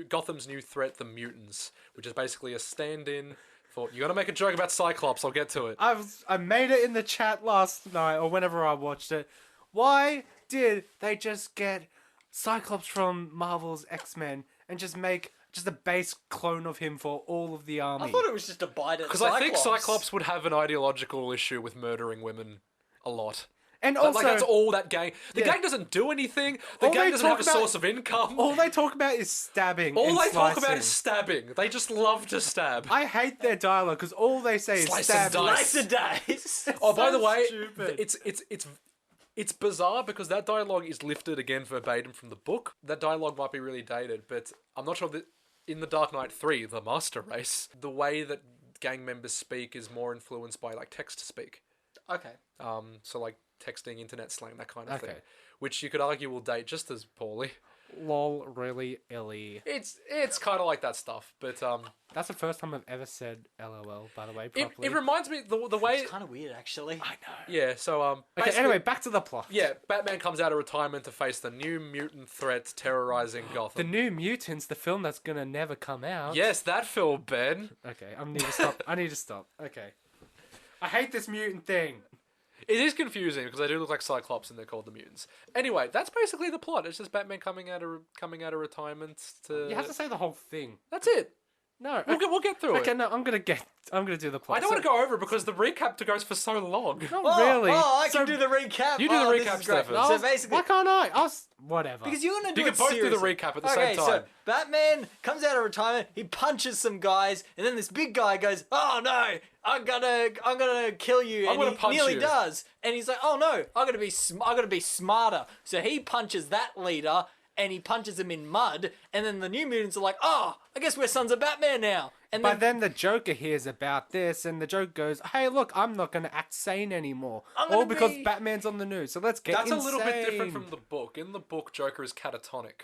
S1: Gotham's new threat, the mutants, which is basically a stand-in for... You gotta make a joke about Cyclops, I'll get to it.
S2: I made it in the chat last night, or whenever I watched it. Why did they just get Cyclops from Marvel's X-Men and just make just a base clone of him for all of the army?
S3: I thought it was just a bite at
S1: Because I think Cyclops would have an ideological issue with murdering women a lot.
S2: And also,
S1: Like, that's all that gang... The gang doesn't do anything. The
S2: All
S1: gang
S2: they
S1: doesn't
S2: talk
S1: have a
S2: about-
S1: source of income.
S2: all they talk about is stabbing.
S1: All
S2: and
S1: they talk about
S2: slicing.
S1: is stabbing. They just love to stab.
S2: I hate their dialogue because all they say
S1: Slice
S2: is
S1: and
S2: stabbing.
S1: dice.
S3: Slice of dice.
S1: Oh, by
S2: so
S1: the way,
S2: stupid.
S1: it's bizarre because that dialogue is lifted again verbatim from the book. That dialogue might be really dated, but I'm not sure that in The Dark Knight 3, The Master Race, the way that gang members speak is more influenced by like text speak.
S3: Okay.
S1: So like texting, internet slang, that kind of thing,
S2: Okay.
S1: which you could argue will date just as poorly.
S2: Lol, really, illy.
S1: It's kind of like that stuff, but
S2: That's the first time I've ever said LOL, by the way, properly.
S1: it reminds me the way.
S3: It's kind of weird, actually.
S2: I know.
S1: Yeah. So
S2: Okay,
S1: basically-
S2: anyway, back to the plot.
S1: Yeah, Batman comes out of retirement to face the new mutant threat terrorizing Gotham.
S2: The New Mutants, the film that's gonna never come out.
S1: Yes, that film, Ben.
S2: Okay, I need to stop. I need to stop. Okay. I hate this mutant thing.
S1: It is confusing because they do look like Cyclops and they're called the mutants. Anyway, that's basically the plot. It's just Batman coming out of retirement to.
S2: You have to say the whole thing.
S1: That's it.
S2: No.
S1: We'll get through
S2: Okay,
S1: it.
S2: no, I'm gonna do the plot.
S1: I don't want to go over it because the recap goes for so long.
S2: Not
S3: Oh,
S2: really.
S3: Oh, I
S2: So-
S3: can do the recap.
S1: You do the
S3: this
S1: recap,
S3: is great.
S1: Stefan.
S2: I
S3: So
S2: was-
S3: basically,
S2: why can't I? Whatever.
S3: because you're gonna do
S1: You
S3: it
S1: can both do the
S3: seriously.
S1: recap at the same
S3: Okay,
S1: time.
S3: so Batman comes out of retirement. He punches some guys, and then this big guy goes, "Oh no, I'm gonna kill you,"
S1: I'm
S3: and
S1: gonna
S3: he
S1: punch
S3: nearly
S1: you.
S3: does. And he's like, "Oh no, I gotta be smarter." So he punches that leader, and he punches him in mud. And then the New Mutants are like, "Oh, I guess we're sons of Batman now." And
S2: But then the Joker hears about this, and the Joker goes, "Hey, look, I'm not going to act sane anymore.
S3: I'm gonna
S2: All because
S3: be-
S2: Batman's on the news. So let's get
S1: That's
S2: insane."
S1: a little bit different from the book. In the book, Joker is catatonic.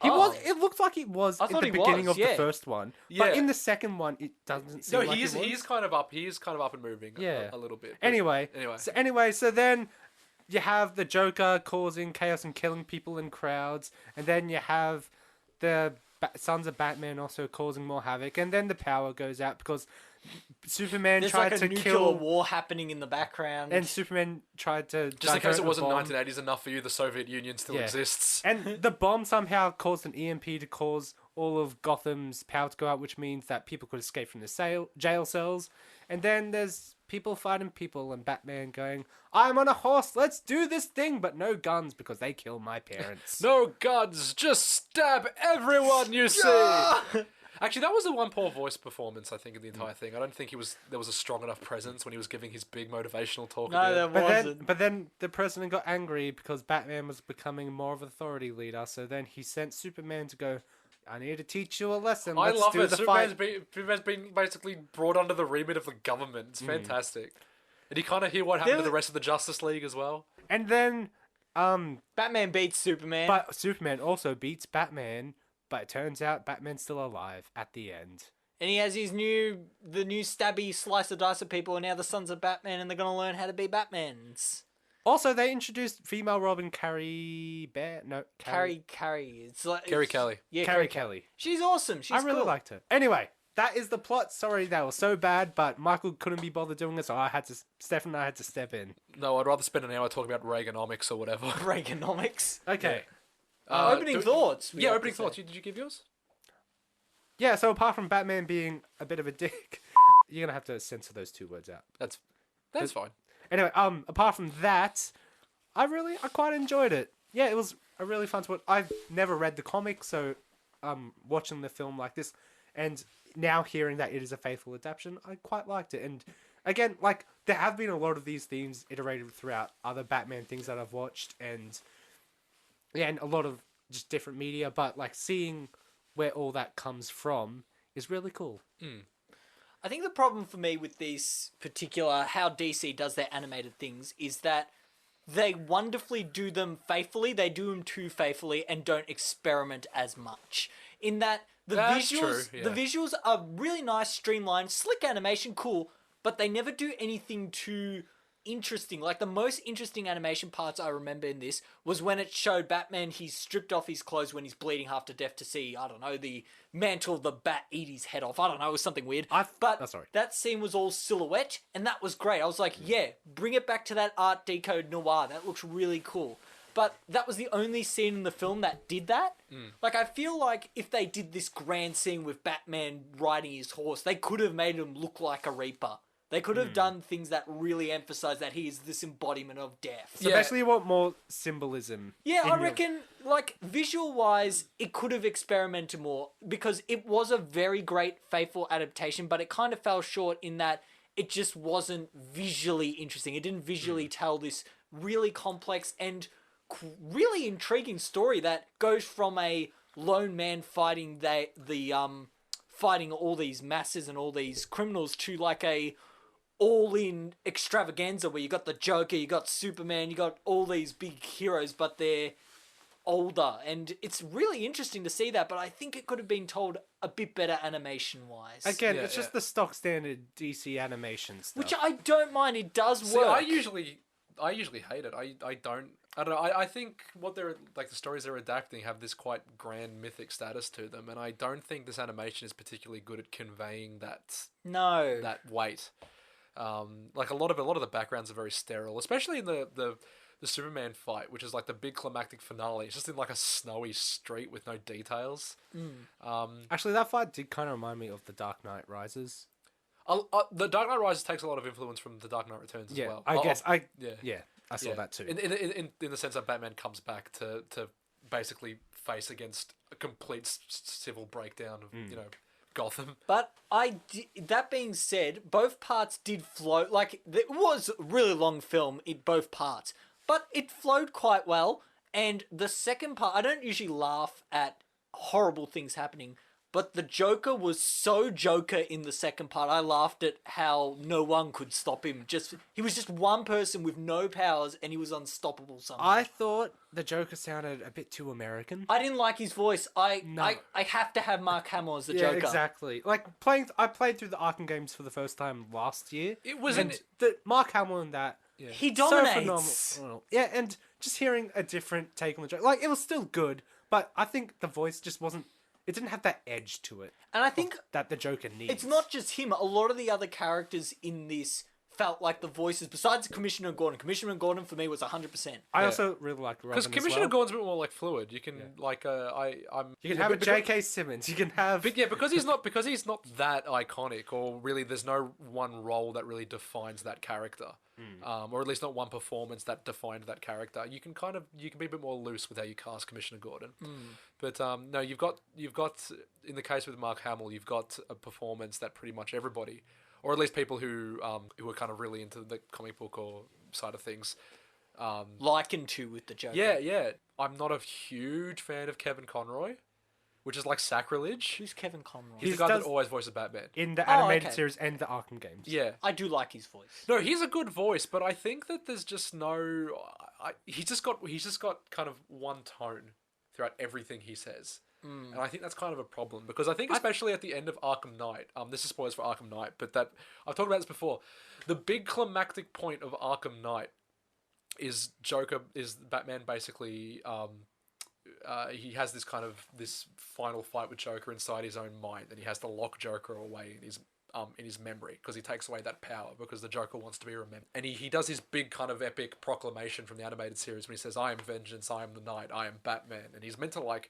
S2: He
S1: Oh.
S2: was. It looked like it was
S3: I
S2: at
S3: thought
S2: the
S3: he
S2: beginning
S3: was,
S2: of the
S3: yeah.
S2: first one,
S1: Yeah.
S2: but in the second one, it doesn't seem
S1: No,
S2: like
S1: he's
S2: it was.
S1: he's kind of up. He's kind of up and moving.
S2: Yeah.
S1: A little bit. But
S2: Anyway,
S1: anyway.
S2: so then you have the Joker causing chaos and killing people in crowds, and then you have the Sons of Batman also causing more havoc, and then the power goes out because Superman
S3: There's
S2: tried
S3: like a
S2: to
S3: nuclear
S2: kill,
S3: war happening in the background.
S2: and Superman tried to
S1: Just in case
S2: divert
S1: it
S2: a
S1: wasn't
S2: bomb.
S1: 1980s enough for you, the Soviet Union still
S2: Yeah.
S1: exists.
S2: And the bomb somehow caused an EMP to cause all of Gotham's power to go out, which means that people could escape from the jail cells. And then there's people fighting people and Batman going, I'm on a horse, let's do this thing, but no guns because they kill my parents.
S1: No guns, just stab everyone you see. Actually, that was the one poor voice performance, I think, in the entire thing. I don't think there was a strong enough presence when he was giving his big motivational talk.
S3: No,
S1: at the
S3: there
S1: end.
S3: wasn't.
S2: But then the president got angry because Batman was becoming more of an authority leader, so then he sent Superman to go, I need to teach you a lesson.
S1: I
S2: Let's
S1: love
S2: do
S1: it.
S2: the
S1: Superman's
S2: fight.
S1: been basically brought under the remit of the government. It's fantastic. And you kind of hear what happened to the rest of the Justice League as well.
S2: And then
S3: Batman beats Superman.
S2: but Superman also beats Batman, but it turns out Batman's still alive at the end.
S3: And he has the new stabby slice of dice of people, and now the Sons of Batman, and they're gonna learn how to be Batmans.
S2: Also, they introduced female Robin Carrie Bear. No,
S3: Carrie. It's like
S1: Carrie Kelly.
S3: Yeah,
S2: Carrie Kelly.
S3: She's awesome. She's
S2: I really
S3: cool.
S2: liked her. Anyway, that is the plot. Sorry, that was so bad, but Michael couldn't be bothered doing it, so Steph and I had to step in.
S1: No, I'd rather spend an hour talking about Reaganomics or whatever.
S3: Reaganomics.
S2: Okay.
S3: Opening thoughts. we
S1: Yeah,
S3: have
S1: opening
S3: to say.
S1: thoughts. Did you give yours?
S2: Yeah, so apart from Batman being a bit of a dick, you're gonna have to censor those two words out.
S1: That's fine.
S2: Anyway, apart from that, I quite enjoyed it. Yeah, it was a really fun to watch. I've never read the comic, so watching the film like this, and now hearing that it is a faithful adaptation, I quite liked it. And again, like, there have been a lot of these themes iterated throughout other Batman things that I've watched, and yeah, and a lot of just different media, but like seeing where all that comes from is really cool.
S3: I think the problem for me with this particular, how DC does their animated things, is that they wonderfully do them faithfully, they do them too faithfully, and don't experiment as much. In that,
S1: That's true, yeah.
S3: the visuals are really nice, streamlined, slick animation, cool, but they never do anything too interesting. Like, the most interesting animation parts I remember in this was when it showed Batman, he's stripped off his clothes when he's bleeding half to death to see, I don't know, the mantle of the bat eat his head off. I don't know, it was something weird. But
S2: sorry.
S3: that scene was all silhouette, and that was great. I was like, yeah, bring it back to that Art Deco noir. That looks really cool. But that was the only scene in the film that did that. Like, I feel like if they did this grand scene with Batman riding his horse, they could have made him look like a Reaper. They could have done things that really emphasize that he is this embodiment of death.
S2: So basically, you want more symbolism.
S3: Yeah,
S2: in
S3: I
S2: your-
S3: reckon, like, visual-wise, it could have experimented more, because it was a very great, faithful adaptation, but it kind of fell short in that it just wasn't visually interesting. It didn't visually tell this really complex and really intriguing story that goes from a lone man fighting fighting all these masses and all these criminals to like a all-in extravaganza where you got the Joker, you got Superman, you got all these big heroes, but they're older, and it's really interesting to see that. But I think it could have been told a bit better animation-wise.
S2: Again,
S1: Yeah,
S2: it's just the stock standard DC animation stuff.
S3: Which I don't mind. It does
S1: See,
S3: work.
S1: I usually hate it. I don't know. I think what they're like, the stories they're adapting have this quite grand mythic status to them, and I don't think this animation is particularly good at conveying that weight. Like a lot of the backgrounds are very sterile, especially in the Superman fight, which is like the big climactic finale. It's just in like a snowy street with no details.
S2: Actually, that fight did kind of remind me of The Dark Knight Rises.
S1: The Dark Knight Rises takes a lot of influence from The Dark Knight Returns as well.
S2: I guess I
S1: yeah.
S2: I saw that too.
S1: In the sense that Batman comes back to basically face against a complete civil breakdown of Gotham.
S3: But that being said, both parts did flow. Like, it was a really long film in both parts, but it flowed quite well. And the second part, I don't usually laugh at horrible things happening, but the Joker was so Joker in the second part. I laughed at how no one could stop him. He was just one person with no powers, and he was unstoppable somehow.
S2: I thought the Joker sounded a bit too American.
S3: I didn't like his voice. I have to have Mark Hamill as the
S2: Yeah,
S3: Joker.
S2: exactly. Like I played through the Arkham games for the first time last year.
S1: It was
S2: and the Mark Hamill in that. Yeah,
S3: He
S2: so
S3: dominates.
S2: phenomenal. Yeah, and just hearing a different take on the Joker, like it was still good, but I think the voice just wasn't. It didn't have that edge to it.
S3: And I think
S2: that the Joker needs.
S3: it's not just him. A lot of the other characters in this felt like the voices, besides Commissioner Gordon. Commissioner Gordon for me was 100%.
S2: I also really like Robin
S1: Because Commissioner
S2: as well.
S1: Gordon's a bit more like fluid. You can
S2: You can have a J.K. Simmons. You can have.
S1: But yeah, because he's not that iconic, or really, there's no one role that really defines that character, or at least not one performance that defined that character. You can be a bit more loose with how you cast Commissioner Gordon. But no, you've got in the case with Mark Hamill, you've got a performance that pretty much everybody, or at least people who are kind of really into the comic book or side of things,
S3: Likened to with the Joker.
S1: Yeah. I'm not a huge fan of Kevin Conroy, which is like sacrilege.
S3: Who's Kevin Conroy?
S1: He's the guy that always voices Batman.
S2: In the animated
S3: okay.
S2: series and the Arkham games.
S1: Yeah.
S3: I do like his voice.
S1: No, he's a good voice, but I think that there's just no. He's just got kind of one tone throughout everything he says, and I think that's kind of a problem because I think especially at the end of Arkham Knight. This is spoilers for Arkham Knight, but that I've talked about this before. The big climactic point of Arkham Knight is Batman basically. He has this final fight with Joker inside his own mind, and he has to lock Joker away in his memory because he takes away that power because the Joker wants to be remembered. And he does his big kind of epic proclamation from the animated series when he says, "I am vengeance, I am the night, I am Batman," and he's meant to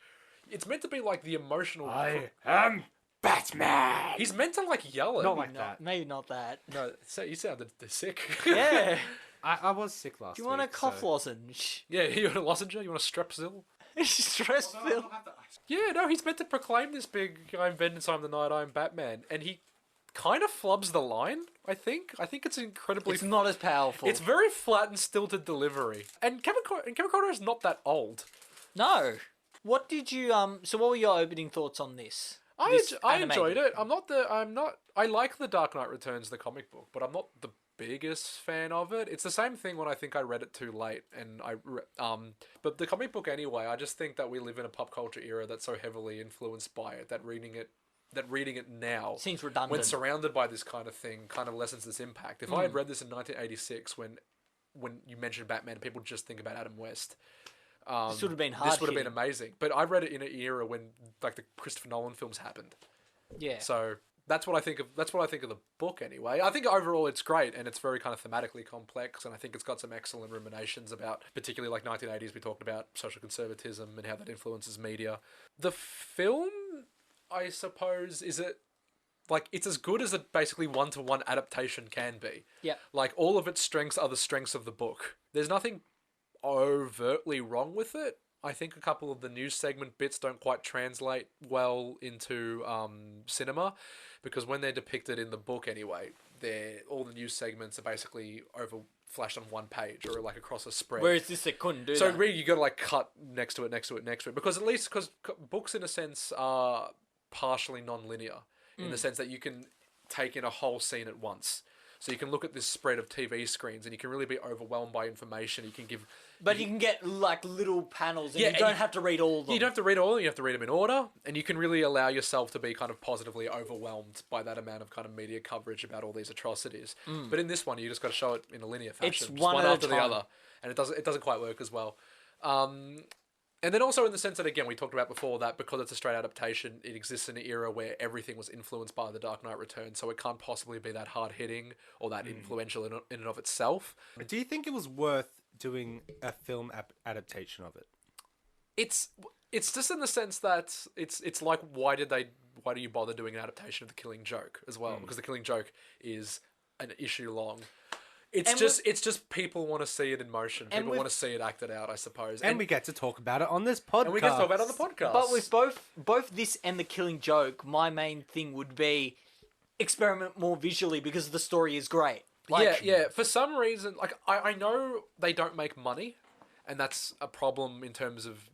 S1: it's meant to be like the emotional.
S2: I am Batman.
S1: He's meant to yell it.
S2: Not like that.
S3: Maybe not that.
S1: No, so you sounded sick.
S3: Yeah.
S2: I was sick last week.
S3: Do you want a cough
S2: so...
S3: lozenge?
S1: Yeah, you want a lozenge? You want a strepsil?
S3: Stress filled.
S1: Yeah, no, he's meant to proclaim this big "I'm vengeance, I'm the night, I'm Batman," and he kind of flubs the line. I think it's incredibly.
S3: It's not as powerful.
S1: It's very flat and stilted delivery. And Kevin Conroy is not that old.
S3: No. What did you So what were your opening thoughts on this?
S1: I enjoyed it. I like The Dark Knight Returns, the comic book, but I'm not the biggest fan of it. It's the same thing when I think I read it too late, and but the comic book anyway. I just think that we live in a pop culture era that's so heavily influenced by it that reading it now
S3: Seems redundant.
S1: when surrounded by this kind of thing kind of lessens its impact. If I had read this in 1986 when you mentioned Batman, people just think about Adam West.
S3: This would have been hard.
S1: This would have been amazing. But I read it in an era when the Christopher Nolan films happened.
S3: Yeah.
S1: So that's what I think of the book anyway. I think overall it's great and it's very kind of thematically complex, and I think it's got some excellent ruminations about particularly 1980s. We talked about social conservatism and how that influences media. The film, I suppose, it's as good as a basically one-to-one adaptation can be.
S3: Yeah.
S1: All of its strengths are the strengths of the book. There's nothing overtly wrong with it. I think a couple of the news segment bits don't quite translate well into cinema, because when they're depicted in the book anyway, all the news segments are basically flashed on one page or across a spread.
S3: Whereas this, they couldn't do that.
S1: So really, you got to cut next to it, because books in a sense are partially non-linear in the sense that you can take in a whole scene at once. So you can look at this spread of TV screens and you can really be overwhelmed by information. You can give...
S3: But you can get little panels and you don't have to read all of them.
S1: You don't have to read all of them, you have to read them in order, and you can really allow yourself to be kind of positively overwhelmed by that amount of kind of media coverage about all these atrocities. But in this one, you just got to show it in a linear fashion.
S3: It's
S1: just
S3: one at a
S1: after the
S3: time.
S1: other. And it doesn't quite work as well. And then also in the sense that, again, we talked about before that because it's a straight adaptation, it exists in an era where everything was influenced by The Dark Knight Returns, so it can't possibly be that hard-hitting or that influential in and of itself.
S2: Do you think it was worth doing a film adaptation of it?
S1: It's just in the sense that it's like, why do you bother doing an adaptation of The Killing Joke as well? Because The Killing Joke is an issue long. It's just people want to see it in motion. People want to see it acted out, I suppose.
S2: And we get to talk about it on this podcast.
S1: And we get to talk about it on the podcast.
S3: But with both this and The Killing Joke, my main thing would be experiment more visually because the story is great.
S1: Yeah. For some reason, I know they don't make money, and that's a problem in terms of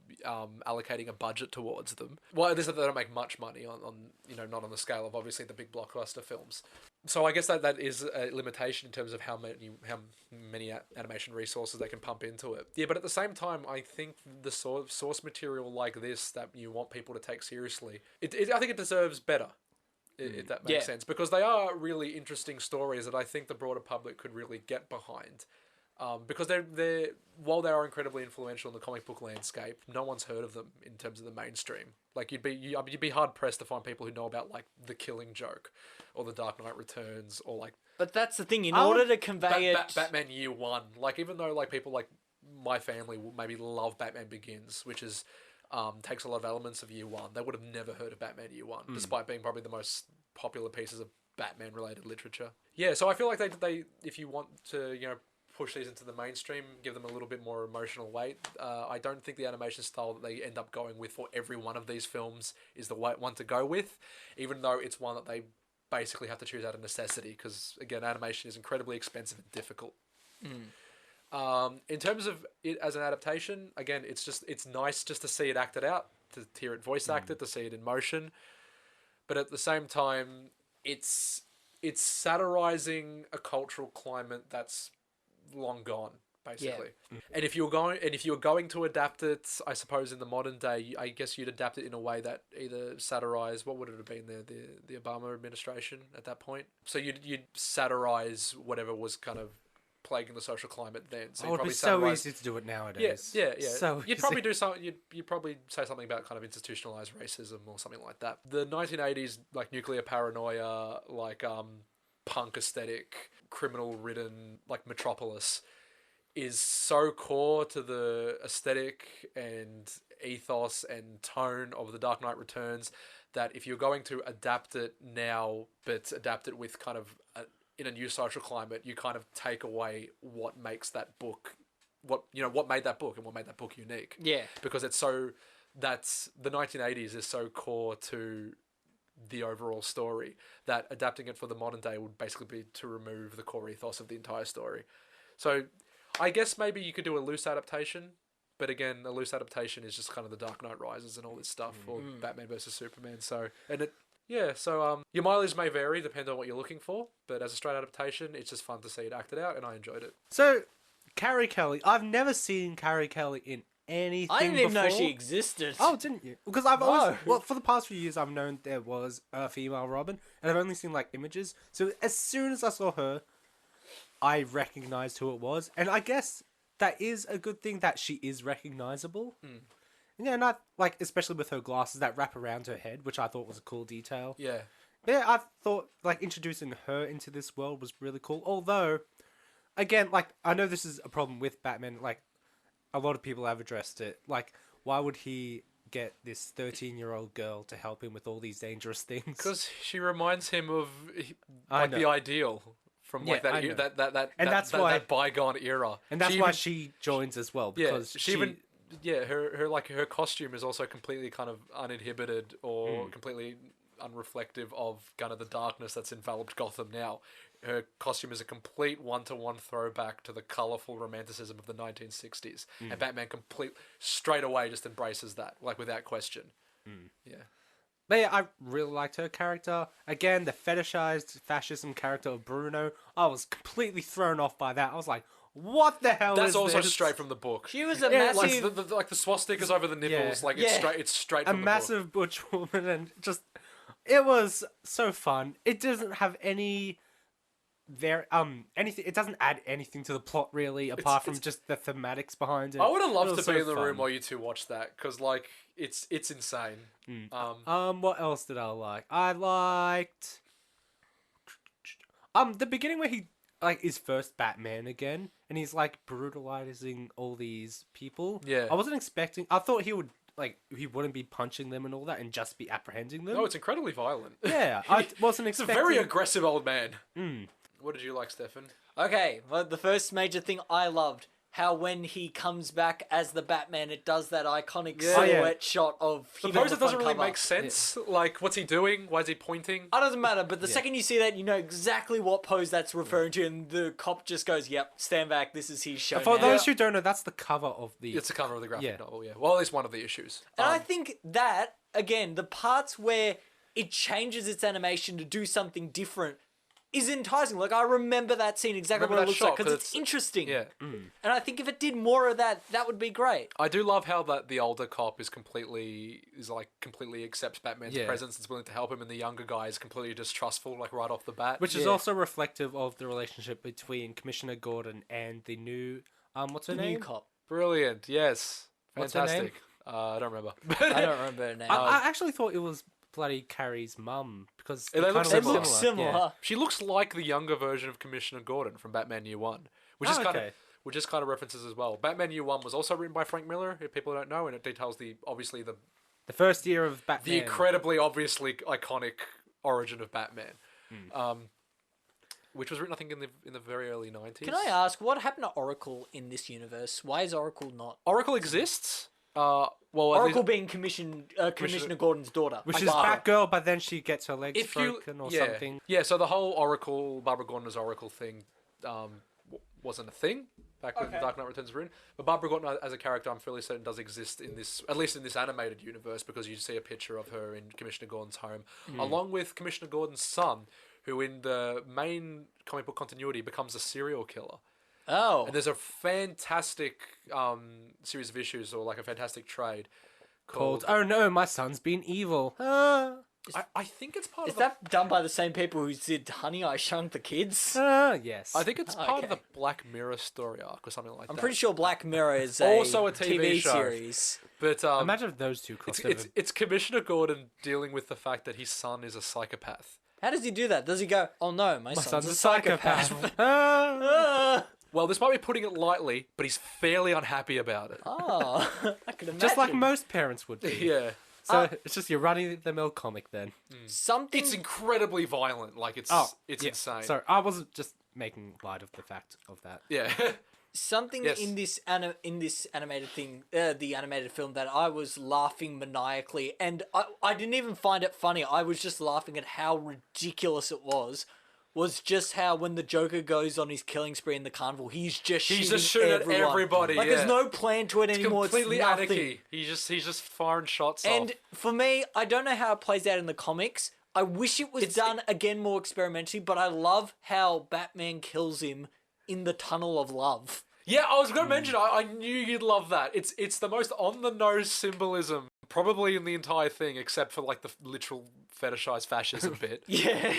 S1: allocating a budget towards them. Well, it is that they don't make much money on not on the scale of obviously the big blockbuster films. So I guess that is a limitation in terms of how many animation resources they can pump into it. Yeah, but at the same time, I think the sort of source material like this that you want people to take seriously, I think it deserves better. If that makes sense, because they are really interesting stories that I think the broader public could really get behind. Because they're while they are incredibly influential in the comic book landscape, no one's heard of them in terms of the mainstream. Like you'd be hard pressed to find people who know about like The Killing Joke, or The Dark Knight Returns, or like.
S3: But that's the thing. In order to convey it,
S1: Batman Year One. Like even though like people like my family will maybe love Batman Begins, which is takes a lot of elements of Year One, they would have never heard of Batman Year One, despite being probably the most popular pieces of Batman related literature. Yeah, so I feel like they if you want to push these into the mainstream, give them a little bit more emotional weight. I don't think the animation style that they end up going with for every one of these films is the right one to go with, even though it's one that they basically have to choose out of necessity, because again, animation is incredibly expensive and difficult. In terms of it as an adaptation, again, it's nice just to see it acted out, to hear it voice acted, to see it in motion, but at the same time, it's satirizing a cultural climate that's long gone, basically. And if you're going to adapt it, I suppose in the modern day, I guess you'd adapt it in a way that either satirize, what would it have been there, the Obama administration at that point. So you'd satirize whatever was kind of plaguing the social climate then. So
S2: it'd be so easy to do it nowadays.
S1: Yeah.
S2: So
S1: you'd probably do something. You'd probably say something about kind of institutionalized racism or something like that. The 1980s like nuclear paranoia, like punk aesthetic, criminal-ridden like Metropolis is so core to the aesthetic and ethos and tone of The Dark Knight Returns that if you're going to adapt it now, but adapt it with kind of in a new social climate, you kind of take away what makes that book, what made that book and what made that book unique.
S3: Yeah,
S1: because that's the 1980s is so core to the overall story that adapting it for the modern day would basically be to remove the core ethos of the entire story. So I guess maybe you could do a loose adaptation, but again, a loose adaptation is just kind of the Dark Knight Rises and all this stuff, or Batman versus Superman. So your mileage may vary depending on what you're looking for, but as a straight adaptation, it's just fun to see it acted out, and I enjoyed it.
S2: So Carrie Kelly, I've never seen Carrie Kelly in anything
S3: I didn't even know
S2: before.
S3: she existed.
S2: Oh, didn't you? Because I've always, for the past few years, I've known there was a female Robin, and I've only seen like images. So as soon as I saw her, I recognized who it was, and I guess that is a good thing that she is recognizable. Yeah, not like especially with her glasses that wrap around her head, which I thought was a cool detail.
S1: Yeah.
S2: Yeah, I thought like introducing her into this world was really cool. Although, again, like I know this is a problem with Batman. Like a lot of people have addressed it. Like, why would he get this 13-year-old girl to help him with all these dangerous things?
S1: Because she reminds him of like the ideal from like that bygone era,
S2: and that's why she joins as well. Because
S1: her costume is also completely kind of uninhibited or completely unreflective of kind of the darkness that's enveloped Gotham now. Her costume is a complete one-to-one throwback to the colourful romanticism of the 1960s. And Batman straight away just embraces that, like without question. Yeah.
S2: But yeah, I really liked her character. Again, the fetishized fascism character of Bruno, I was completely thrown off by that. I was like, what the hell is this?
S1: That's also straight from the book.
S3: She was a massive...
S1: Like the swastikas over the nipples, it's straight from the book.
S2: A massive butch woman, and just... It was so fun. It doesn't have any... anything. It doesn't add anything to the plot really, apart from just the thematics behind it.
S1: I would have loved to be in the room while you two watched that, because like it's insane.
S2: What else did I like? I liked the beginning where he like is first Batman again, and he's like brutalizing all these people.
S1: Yeah,
S2: I wasn't expecting. I thought he would. Like, he wouldn't be punching them and all that and just be apprehending them.
S1: No, it's incredibly violent.
S2: Yeah, I wasn't expecting...
S1: It's a very aggressive old man. What did you like, Stefan?
S3: Okay, well, the first major thing I loved, how when he comes back as the Batman, it does that iconic
S1: Yeah.
S3: silhouette shot of
S1: The
S3: him on
S1: poster
S3: the front
S1: doesn't really
S3: cover.
S1: make sense. Like, what's he doing? Why is he pointing?
S3: It doesn't matter, but the second you see that, you know exactly what pose that's referring to, and the cop just goes, "Yep, stand back. This is his show
S2: For
S3: now."
S2: those who don't know, that's the cover of the.
S1: It's the cover of the graphic
S2: Yeah.
S1: novel, yeah. Well, at least one of the issues.
S3: And I think that, again, the parts where it changes its animation to do something different is enticing. Like, I remember that scene exactly
S1: Remember
S3: what it
S1: that
S3: looks
S1: shot,
S3: like, because
S1: 'cause
S3: it's interesting.
S1: Yeah.
S3: And I think if it did more of that, that would be great.
S1: I do love how that the older cop is completely accepts Batman's
S2: Yeah.
S1: presence and is willing to help him, and the younger guy is completely distrustful, like right off the bat.
S2: Which is
S3: Yeah.
S2: also reflective of the relationship between Commissioner Gordon and the new. What's her
S3: The
S2: name?
S3: new cop.
S1: Brilliant, yes.
S2: What's her
S1: Fantastic. I don't remember.
S3: I don't remember her name.
S2: I actually thought it was bloody Carrie's mum because
S1: Yeah, they
S2: it
S1: look
S2: kind of
S3: They
S1: similar.
S3: look similar.
S2: Yeah.
S1: She looks like the younger version of Commissioner Gordon from Batman Year One, which is kind
S2: okay.
S1: of references as well. Batman Year One was also written by Frank Miller, if people don't know, and it details the
S2: The first year of Batman.
S1: incredibly obviously iconic origin of Batman, which was written I think in the very early 90s.
S3: Can I ask, what happened to Oracle in this universe? Why is Oracle not...
S1: Oracle exists. Well, at
S3: Oracle
S1: least-
S3: being Commissioner Gordon's daughter.
S2: Which
S3: I
S2: is
S3: got it.
S2: Batgirl, but then she gets her legs
S1: if you
S2: broken or
S1: yeah
S2: something.
S1: yeah. So the whole Oracle Barbara Gordon as Oracle thing wasn't a thing back when Dark Knight Returns were in. But Barbara Gordon as a character, I'm fairly certain, does exist in this, at least in this animated universe, because you see a picture of her in Commissioner Gordon's home, along with Commissioner Gordon's son, who in the main comic book continuity becomes a serial killer.
S3: Oh.
S1: And there's a fantastic series of issues, or like a fantastic trade
S2: Called, oh no, my son's been evil. Ah,
S1: I think it's part
S3: Is
S1: of
S3: that done by the same people who did Honey, I Shrunk the Kids?
S2: yes.
S1: I think it's part of
S3: Okay.
S1: the Black Mirror story arc or something like that.
S3: I'm pretty sure Black Mirror is
S1: Also a TV
S3: TV
S1: show.
S3: series.
S1: But
S2: Imagine if those two crossed over.
S1: it's Commissioner Gordon dealing with the fact that his son is a psychopath.
S3: How does he do that? Does he go, "Oh no, my
S2: My
S3: son's a psychopath"?
S2: Ah.
S3: Ah.
S1: Well, this might be putting it lightly, but he's fairly unhappy about it.
S3: Oh, I can imagine.
S2: Just like most parents would be.
S1: Yeah.
S2: So it's just your running-the-mill comic then.
S3: Something.
S1: It's incredibly violent. Like, it's
S2: yeah.
S1: insane.
S2: Sorry, I wasn't just making light of the fact of that.
S1: Yeah.
S3: Something
S1: Yes.
S3: in this animated thing, the animated film, that I was laughing maniacally, and I didn't even find it funny. I was just laughing at how ridiculous it was just how when the Joker goes on his killing spree in the carnival, he's just shooting
S1: at
S3: everyone.
S1: everybody,
S3: Like,
S1: yeah.
S3: there's no plan to it anymore.
S1: Completely
S3: it's nothing.
S1: anarchy. He's just firing shots
S3: And
S1: off.
S3: for me, I don't know how it plays out in the comics. I wish it was done again more experimentally, but I love how Batman kills him in the Tunnel of Love.
S1: Yeah, I was going to mention, I knew you'd love that. It's the most on-the-nose symbolism, probably in the entire thing, except for, like, the literal fetishized fascism bit.
S3: Yeah.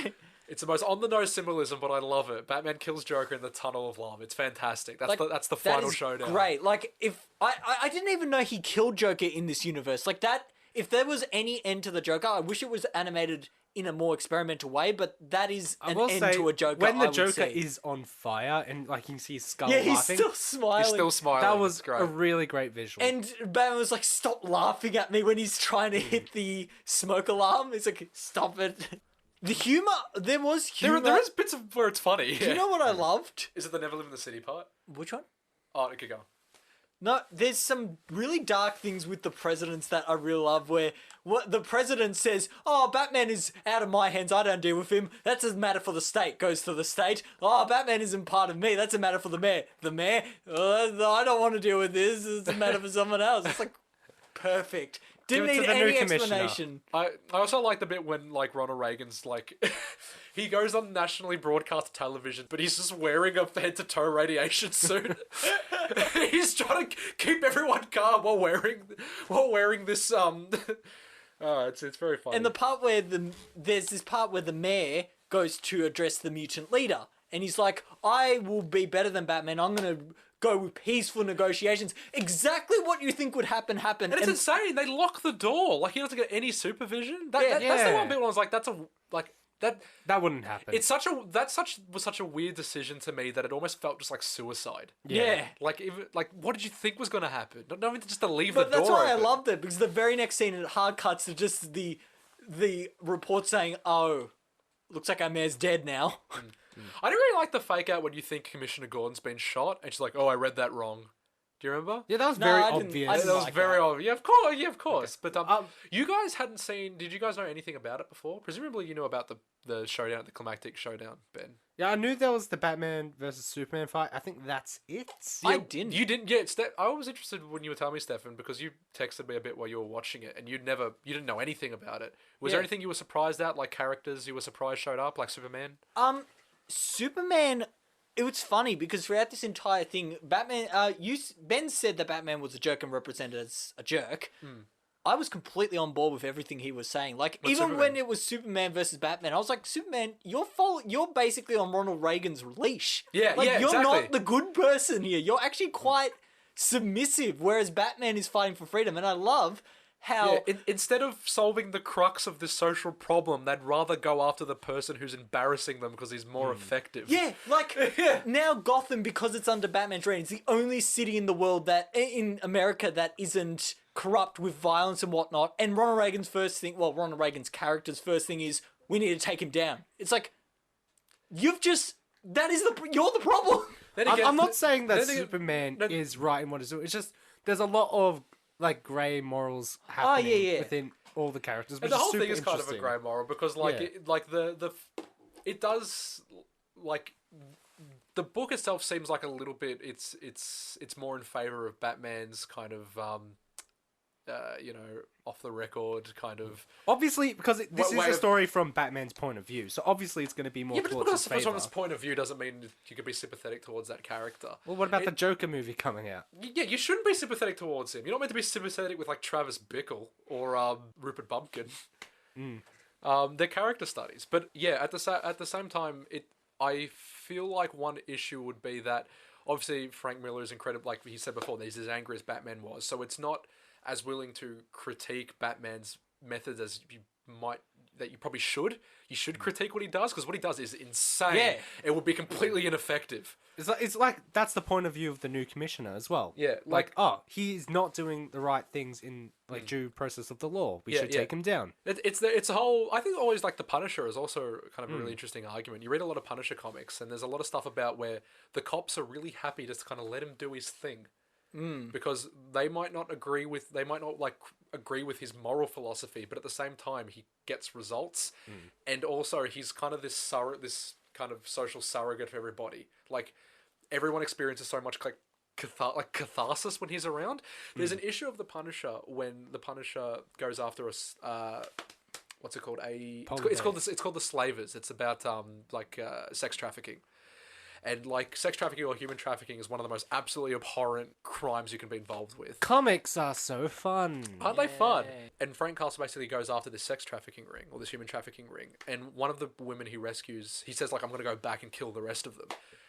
S1: It's the most on-the-nose symbolism, but I love it. Batman kills Joker in the Tunnel of Love. It's fantastic. That's the
S3: That
S1: final
S3: is
S1: showdown.
S3: Great. Like, if I didn't even know he killed Joker in this universe. Like, that, if there was any end to the Joker, I wish it was animated in a more experimental way, but that is
S2: I
S3: an
S2: will
S3: end
S2: say,
S3: to a Joker.
S2: when
S3: I
S2: the
S3: would
S2: Joker
S3: see.
S2: is on fire and like you can see his skull
S3: yeah, he's
S2: laughing,
S3: still smiling.
S1: He's still smiling.
S2: that
S1: It's
S2: was
S1: great.
S2: a really great visual.
S3: And Batman was like, "Stop laughing at me" when he's trying to hit the smoke alarm. He's like, "Stop it." The humor, there was humor.
S1: There is bits of where it's funny.
S3: Do you know what I loved?
S1: Is it the Never Live in the City part?
S3: Which one?
S1: Oh, okay, go.
S3: No, there's some really dark things with the presidents that I really love, where what the president says, "Oh, Batman is out of my hands, I don't deal with him. That's a matter for the state," goes to the state. "Oh, Batman isn't part of me, that's a matter for the mayor. The mayor, I don't want to deal with this, it's a matter for someone else." It's like, perfect. Didn't
S2: Give it
S3: need
S2: to the new
S3: any
S2: commissioner.
S3: explanation.
S1: I also like the bit when, like, Ronald Reagan's, like... he goes on nationally broadcast television, but he's just wearing a head-to-toe radiation suit. He's trying to keep everyone calm while wearing this, Oh, it's very funny.
S3: And the part where there's this part where the mayor goes to address the mutant leader, and he's like, "I will be better than Batman. I'm gonna go with peaceful negotiations." Exactly what you think would happen.
S1: And it's insane. They lock the door. Like, he doesn't get any supervision. That's the
S2: Yeah.
S1: one bit where I was like,
S2: that wouldn't happen.
S1: was such a weird decision to me that it almost felt just like suicide.
S3: Yeah.
S1: Like, what did you think was going to happen? Not even just to leave
S3: But
S1: the door
S3: that's why I
S1: open.
S3: loved it, because the very next scene it hard cuts to just the report saying, "Oh, looks like our mayor's dead now."
S1: I don't really like the fake out when you think Commissioner Gordon's been shot, and she's like, "Oh, I read that wrong." Do you remember?
S2: Yeah, that was
S3: No,
S2: very
S3: I didn't-
S2: obvious.
S3: I didn't
S1: That was
S3: like
S1: very
S3: that.
S1: obvious. Yeah, of course. Yeah, of course.
S2: Okay.
S1: But you guys hadn't seen. Did you guys know anything about it before? Presumably, you knew about the showdown, the climactic showdown, Ben.
S2: Yeah, I knew there was the Batman versus Superman fight. I think that's it.
S3: I didn't.
S1: You didn't. Yeah, I was interested when you were telling me, Stefan, because you texted me a bit while you were watching it, and you didn't know anything about it. Was there
S3: Yeah.
S1: anything you were surprised at, like characters you were surprised showed up, like Superman?
S3: Superman. It was funny because throughout this entire thing, Batman. Ben said that Batman was a jerk and represented as a jerk. I was completely on board with everything he was saying. Like
S1: But
S3: even
S1: Superman-
S3: when it was Superman versus Batman, I was like, Superman, you're basically on Ronald Reagan's leash.
S1: Yeah,
S3: like
S1: yeah,
S3: you're
S1: exactly.
S3: not the good person here. You're actually quite submissive, whereas Batman is fighting for freedom. And I love how
S1: Instead of solving the crux of this social problem, they'd rather go after the person who's embarrassing them because he's more effective.
S3: Yeah, like now Gotham, because it's under Batman's reign, is the only city in the world in America that isn't corrupt with violence and whatnot. And Ronald Reagan's character's first thing is, we need to take him down. It's like, you're the problem.
S1: Then
S2: I'm,
S1: again-
S2: I'm not saying that
S1: then again-
S2: Superman
S1: no-
S2: is right in what he's doing. It's just there's a lot of like grey morals happening
S3: yeah.
S2: within all the characters. Which
S1: And the whole
S2: super
S1: thing is kind of a
S2: interesting.
S1: grey moral because, like,
S2: Yeah.
S1: it does, like, the book itself seems like a little bit. It's more in favor of Batman's kind of, off the record kind of.
S2: Obviously, because this is
S1: way
S2: a
S1: of-
S2: story from Batman's point of view, so obviously it's going to be more
S1: Yeah, but
S2: towards
S1: because
S2: his
S1: from
S2: favour.
S1: his point of view doesn't mean you could be sympathetic towards that character.
S2: Well, what about the Joker movie coming out?
S1: Yeah, you shouldn't be sympathetic towards him. You're not meant to be sympathetic with like Travis Bickle or Rupert Bumpkin. They're character studies, but yeah, at the same time, I feel like one issue would be that obviously Frank Miller is incredible. Like he said before, he's as angry as Batman was, so it's not as willing to critique Batman's methods as you probably should. You should critique what he does because what he does is insane.
S3: Yeah.
S1: It would be completely ineffective.
S2: It's like that's the point of view of the new commissioner as well.
S1: Yeah,
S2: like he's not doing the right things in like due process of the law. We should take him down.
S1: It's a whole. I think always like the Punisher is also kind of a really interesting argument. You read a lot of Punisher comics, and there's a lot of stuff about where the cops are really happy just to kind of let him do his thing. Because they might not agree with his moral philosophy, but at the same time he gets results, and also he's kind of this kind of social surrogate for everybody. Like everyone experiences so much like catharsis when he's around. There's an issue of the Punisher when the Punisher goes after us. What's it called? It's called the Slavers. It's about sex trafficking. And, like, sex trafficking or human trafficking is one of the most absolutely abhorrent crimes you can be involved with.
S2: Comics are so fun.
S1: Aren't they fun? And Frank Castle basically goes after this sex trafficking ring, or this human trafficking ring. And one of the women he rescues, he says, like, I'm going to go back and kill the rest of them.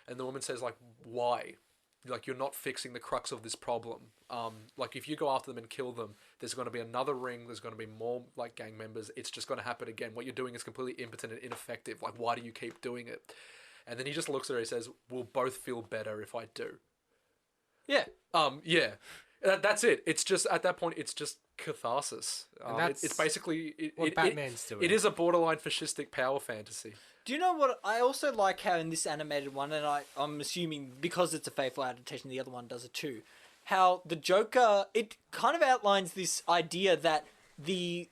S1: And the woman says, like, why? Like, you're not fixing the crux of this problem. Like, if you go after them and kill them, there's going to be another ring, there's going to be more, like, gang members. It's just going to happen again. What you're doing is completely impotent and ineffective. Like, why do you keep doing it? And then he just looks at her and says, we'll both feel better if I do.
S3: Yeah.
S1: Yeah. That's it. It's just, at that point, it's just catharsis.
S2: That's
S1: it's basically...
S2: what Batman's doing.
S1: It is a borderline fascistic power fantasy.
S3: Do you know what? I also like how in this animated one, and I'm assuming because it's a faithful adaptation, the other one does it too, how the Joker, it kind of outlines this idea that the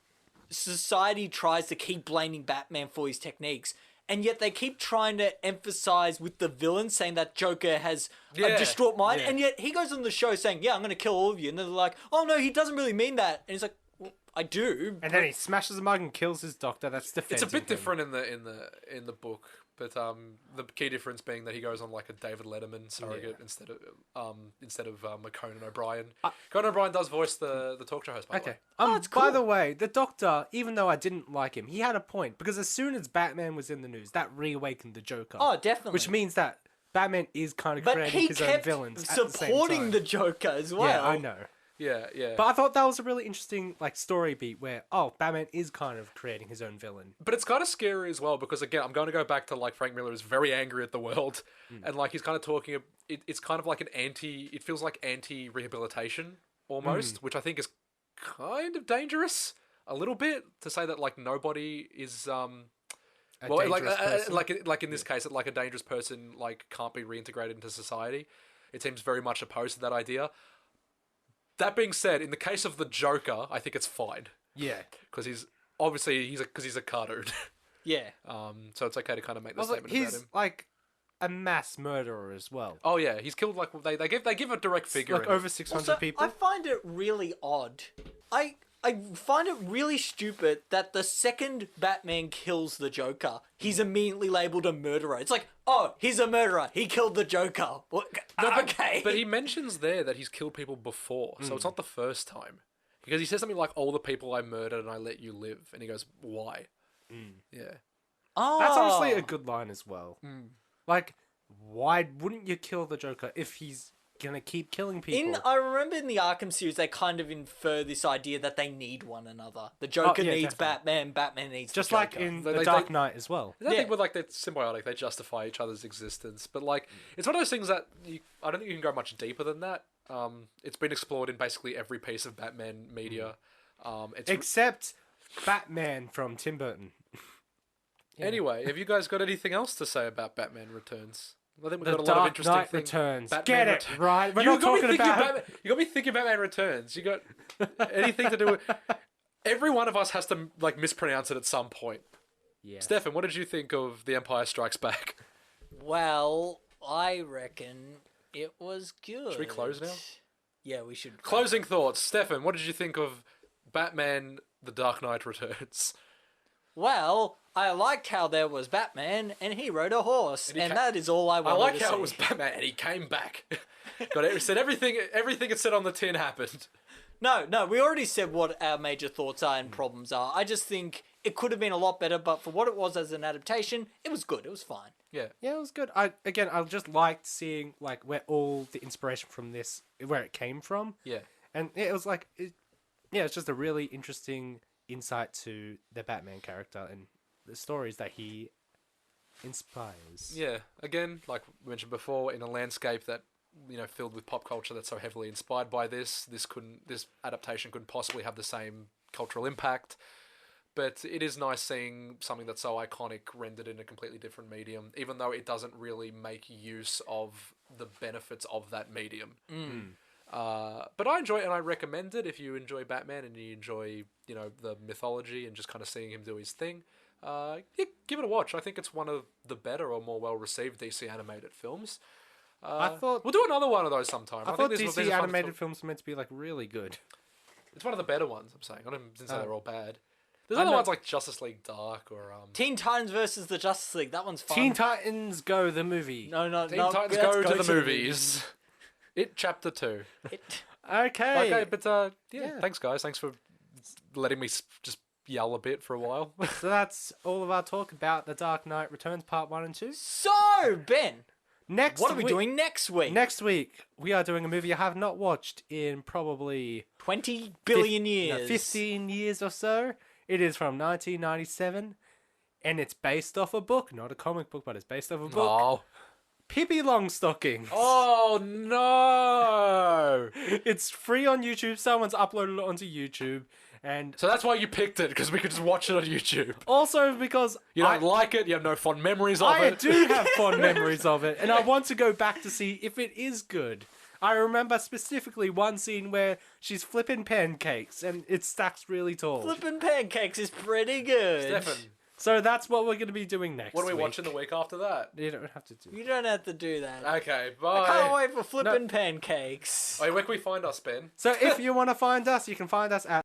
S3: society tries to keep blaming Batman for his techniques, and yet they keep trying to emphasize with the villain saying that Joker has a distraught mind, and yet he goes on the show saying, yeah, I'm going to kill all of you, and they're like, oh no, he doesn't really mean that, and he's like, well, I do.
S2: And then he smashes a mug and kills his doctor. That's defending
S1: It's a bit
S2: him.
S1: different in the book, but the key difference being that he goes on like a David Letterman surrogate instead of Conan O'Brien. Conan O'Brien does voice the talk show host. By the way.
S2: By the way, the Doctor, even though I didn't like him, he had a point because as soon as Batman was in the news, that reawakened the Joker.
S3: Oh, definitely.
S2: Which means that Batman is kind of
S3: but
S2: creating
S3: he
S2: his own
S3: kept
S2: villains at the same
S3: supporting
S2: time.
S3: the Joker as well.
S2: Yeah, I know.
S1: Yeah.
S2: But I thought that was a really interesting like story beat where Batman is kind of creating his own villain.
S1: But it's kind of scary as well because again, I'm going to go back to like Frank Miller is very angry at the world, and like he's kind of talking. It's kind of like it feels like anti-rehabilitation almost, which I think is kind of dangerous a little bit to say that like nobody is
S2: a
S1: Well,
S2: dangerous person.
S1: like in this case, like a dangerous person like can't be reintegrated into society. It seems very much opposed to that idea. That being said, in the case of the Joker, I think it's fine
S2: Yeah.
S1: because he's a cartoon.
S3: Yeah.
S1: So it's okay to kind of make the
S2: Also,
S1: statement about
S2: he's
S1: him.
S2: like a mass murderer as well.
S1: Oh yeah, he's killed like they give a direct figure
S2: Like
S1: in it.
S2: over 600
S3: Also,
S2: people.
S3: I find it really odd. I find it really stupid that the second Batman kills the Joker, he's immediately labeled a murderer. It's like, oh, he's a murderer. He killed the Joker. What? Okay.
S1: But he mentions there that he's killed people before, so it's not the first time. Because he says something like, all the people I murdered and I let you live. And he goes, why? Yeah.
S3: Oh.
S2: That's honestly a good line as well. Like, why wouldn't you kill the Joker if he's gonna keep killing people?
S3: I remember in the Arkham series, they kind of infer this idea that they need one another. The Joker
S2: yeah,
S3: needs
S2: definitely.
S3: Batman, Batman needs
S2: Just
S3: the
S2: like
S3: Joker.
S2: in
S1: They-
S2: The
S1: they-
S2: Dark Knight as well.
S1: I
S3: Yeah.
S1: think with like they're symbiotic, they justify each other's existence. But like, it's one of those things that I don't think you can go much deeper than that. It's been explored in basically every piece of Batman media. It's
S2: Except Batman from Tim Burton.
S1: Anyway, have you guys got anything else to say about Batman Returns? I think we've
S2: The
S1: got a lot of
S2: Dark
S1: interesting
S2: Knight
S1: things.
S2: Returns.
S1: Batman
S2: Get it
S1: Returns.
S2: right. We're
S1: You
S2: not
S1: got me
S2: talking
S1: thinking
S2: about...
S1: You got me thinking about Batman Returns. You got anything to do with... Every one of us has to like mispronounce it at some point.
S2: Yeah.
S1: Stefan, what did you think of The Empire Strikes Back?
S3: Well, I reckon it was good.
S1: Should we close now?
S3: Yeah, we should.
S1: Closing thoughts. Stefan, what did you think of Batman The Dark Knight Returns?
S3: Well, I liked how there was Batman and he rode a horse, and that is all I
S1: I
S3: wanted
S1: like
S3: to
S1: how
S3: see.
S1: it was Batman and he came back. Got it. Said everything it said on the tin happened.
S3: No, we already said what our major thoughts are and problems are. I just think it could have been a lot better, but for what it was as an adaptation, it was good. It was fine.
S1: Yeah.
S2: Yeah, it was good. I just liked seeing like where all the inspiration from this, where it came from.
S1: Yeah.
S2: And it was like, it's just a really interesting insight to the Batman character and the stories that he inspires.
S1: Yeah. Again, like we mentioned before, in a landscape that filled with pop culture that's so heavily inspired by this adaptation couldn't possibly have the same cultural impact. But it is nice seeing something that's so iconic rendered in a completely different medium, even though it doesn't really make use of the benefits of that medium. But I enjoy it and I recommend it if you enjoy Batman and you enjoy, the mythology and just kind of seeing him do his thing. Yeah, give it a watch. I think it's one of the better or more well-received DC animated films.
S2: I thought
S1: We'll do another one of those sometime.
S2: I
S1: think
S2: thought
S1: these
S2: DC
S1: are fun
S2: animated films were meant to be like really good.
S1: It's one of the better ones, I'm saying. I didn't say they're all bad. There's
S2: I
S1: other
S2: know-
S1: ones like Justice League Dark or
S3: Teen Titans versus the Justice League. That one's fun.
S2: Teen Titans Go the movie.
S3: No,
S1: Teen
S3: no.
S1: Titans
S3: let's
S1: Go to the
S3: movies.
S1: movies. It Chapter 2.
S2: Okay.
S1: Okay, but
S2: Yeah.
S1: thanks guys. Thanks for letting me just yell a bit for a while.
S2: So that's all of our talk about The Dark Knight Returns Part 1 and 2.
S3: So, Ben,
S2: Next
S3: what are we
S2: week-
S3: doing next week?
S2: Next week, we are doing a movie I have not watched in probably
S3: 20 billion
S2: no,
S3: years.
S2: 15 years or so. It is from 1997, and it's based off a book. Not a comic book, but it's based off a book.
S1: Oh.
S2: Pippi Longstocking.
S1: Oh no!
S2: It's free on YouTube. Someone's uploaded it onto YouTube. And
S1: So that's why you picked it, because we could just watch it on YouTube.
S2: also because
S1: You don't like it, you have no fond memories of
S2: I
S1: it.
S2: do have fond memories of it, and I want to go back to see if it is good. I remember specifically one scene where she's flipping pancakes, and it stacks really tall.
S3: Flippin' pancakes is pretty good.
S1: Stefan,
S2: So that's what we're going to be doing next
S1: what are we
S2: week.
S1: watching the week after that?
S2: You don't have to do
S3: You don't have to do that.
S1: Okay,
S3: I can't
S1: bye.
S3: wait for flippin' pancakes.
S1: Wait, where can we find us, Ben?
S2: So if you want to find us, you can find us at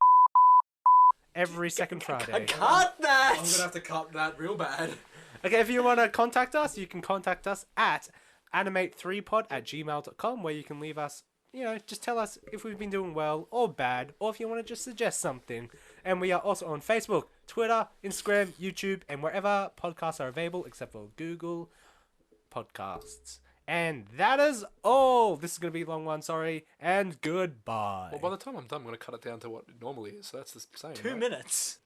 S2: every second Friday.
S3: Cut that!
S1: have to cut that real bad.
S2: Okay, if you want to contact us, you can contact us at animate3pod@gmail.com, where you can leave us, just tell us if we've been doing well or bad, or if you want to just suggest something. And we are also on Facebook, Twitter, Instagram, YouTube, and wherever podcasts are available, except for Google Podcasts. And that is all. This is going to be a long one, sorry, and goodbye.
S1: Well, by the time I'm done, I'm going to cut it down to what it normally is, so that's the same.
S3: 2
S1: right?
S3: minutes.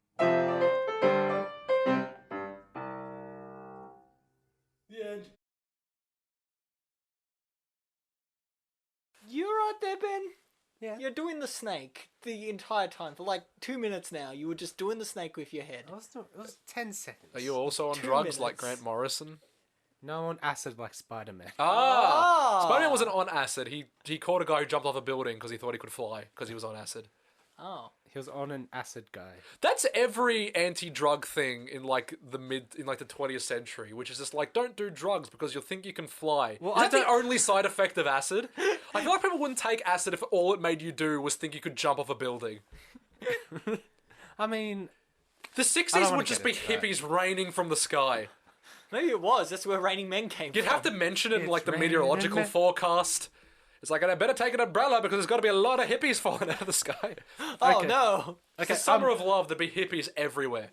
S2: The end.
S3: You right there, Ben?
S2: Yeah.
S3: You're doing the snake the entire time for like 2 minutes now. You were just doing the snake with your head.
S2: It was 10 seconds.
S1: Are you also on
S3: 2
S1: drugs like
S3: minutes.
S1: Grant Morrison?
S2: No, on acid like Spider-Man.
S1: Ah! Spider-Man wasn't on acid. He caught a guy who jumped off a building because he thought he could fly because he was on acid.
S3: Oh.
S2: He was on an acid guy.
S1: That's every anti-drug thing in like the 20th century, which is just like, don't do drugs because you'll think you can fly.
S2: Well,
S1: is
S2: I
S1: that the
S2: don't-
S1: only side effect of acid? I feel like people wouldn't take acid if all it made you do was think you could jump off a building.
S2: I mean,
S1: The
S2: I
S1: 60s
S2: don't wanna
S1: would just be
S2: get into that.
S1: hippies raining from the sky.
S3: Maybe it was. That's where Raining Men came
S1: You'd
S3: from.
S1: have to mention it in
S2: It's
S1: like the
S2: raining
S1: meteorological
S2: men.
S1: forecast. It's like, and I better take an umbrella because there's got to be a lot of hippies falling out of the sky.
S3: Oh,
S2: Okay.
S3: no.
S1: It's the summer of love, there'd be hippies everywhere.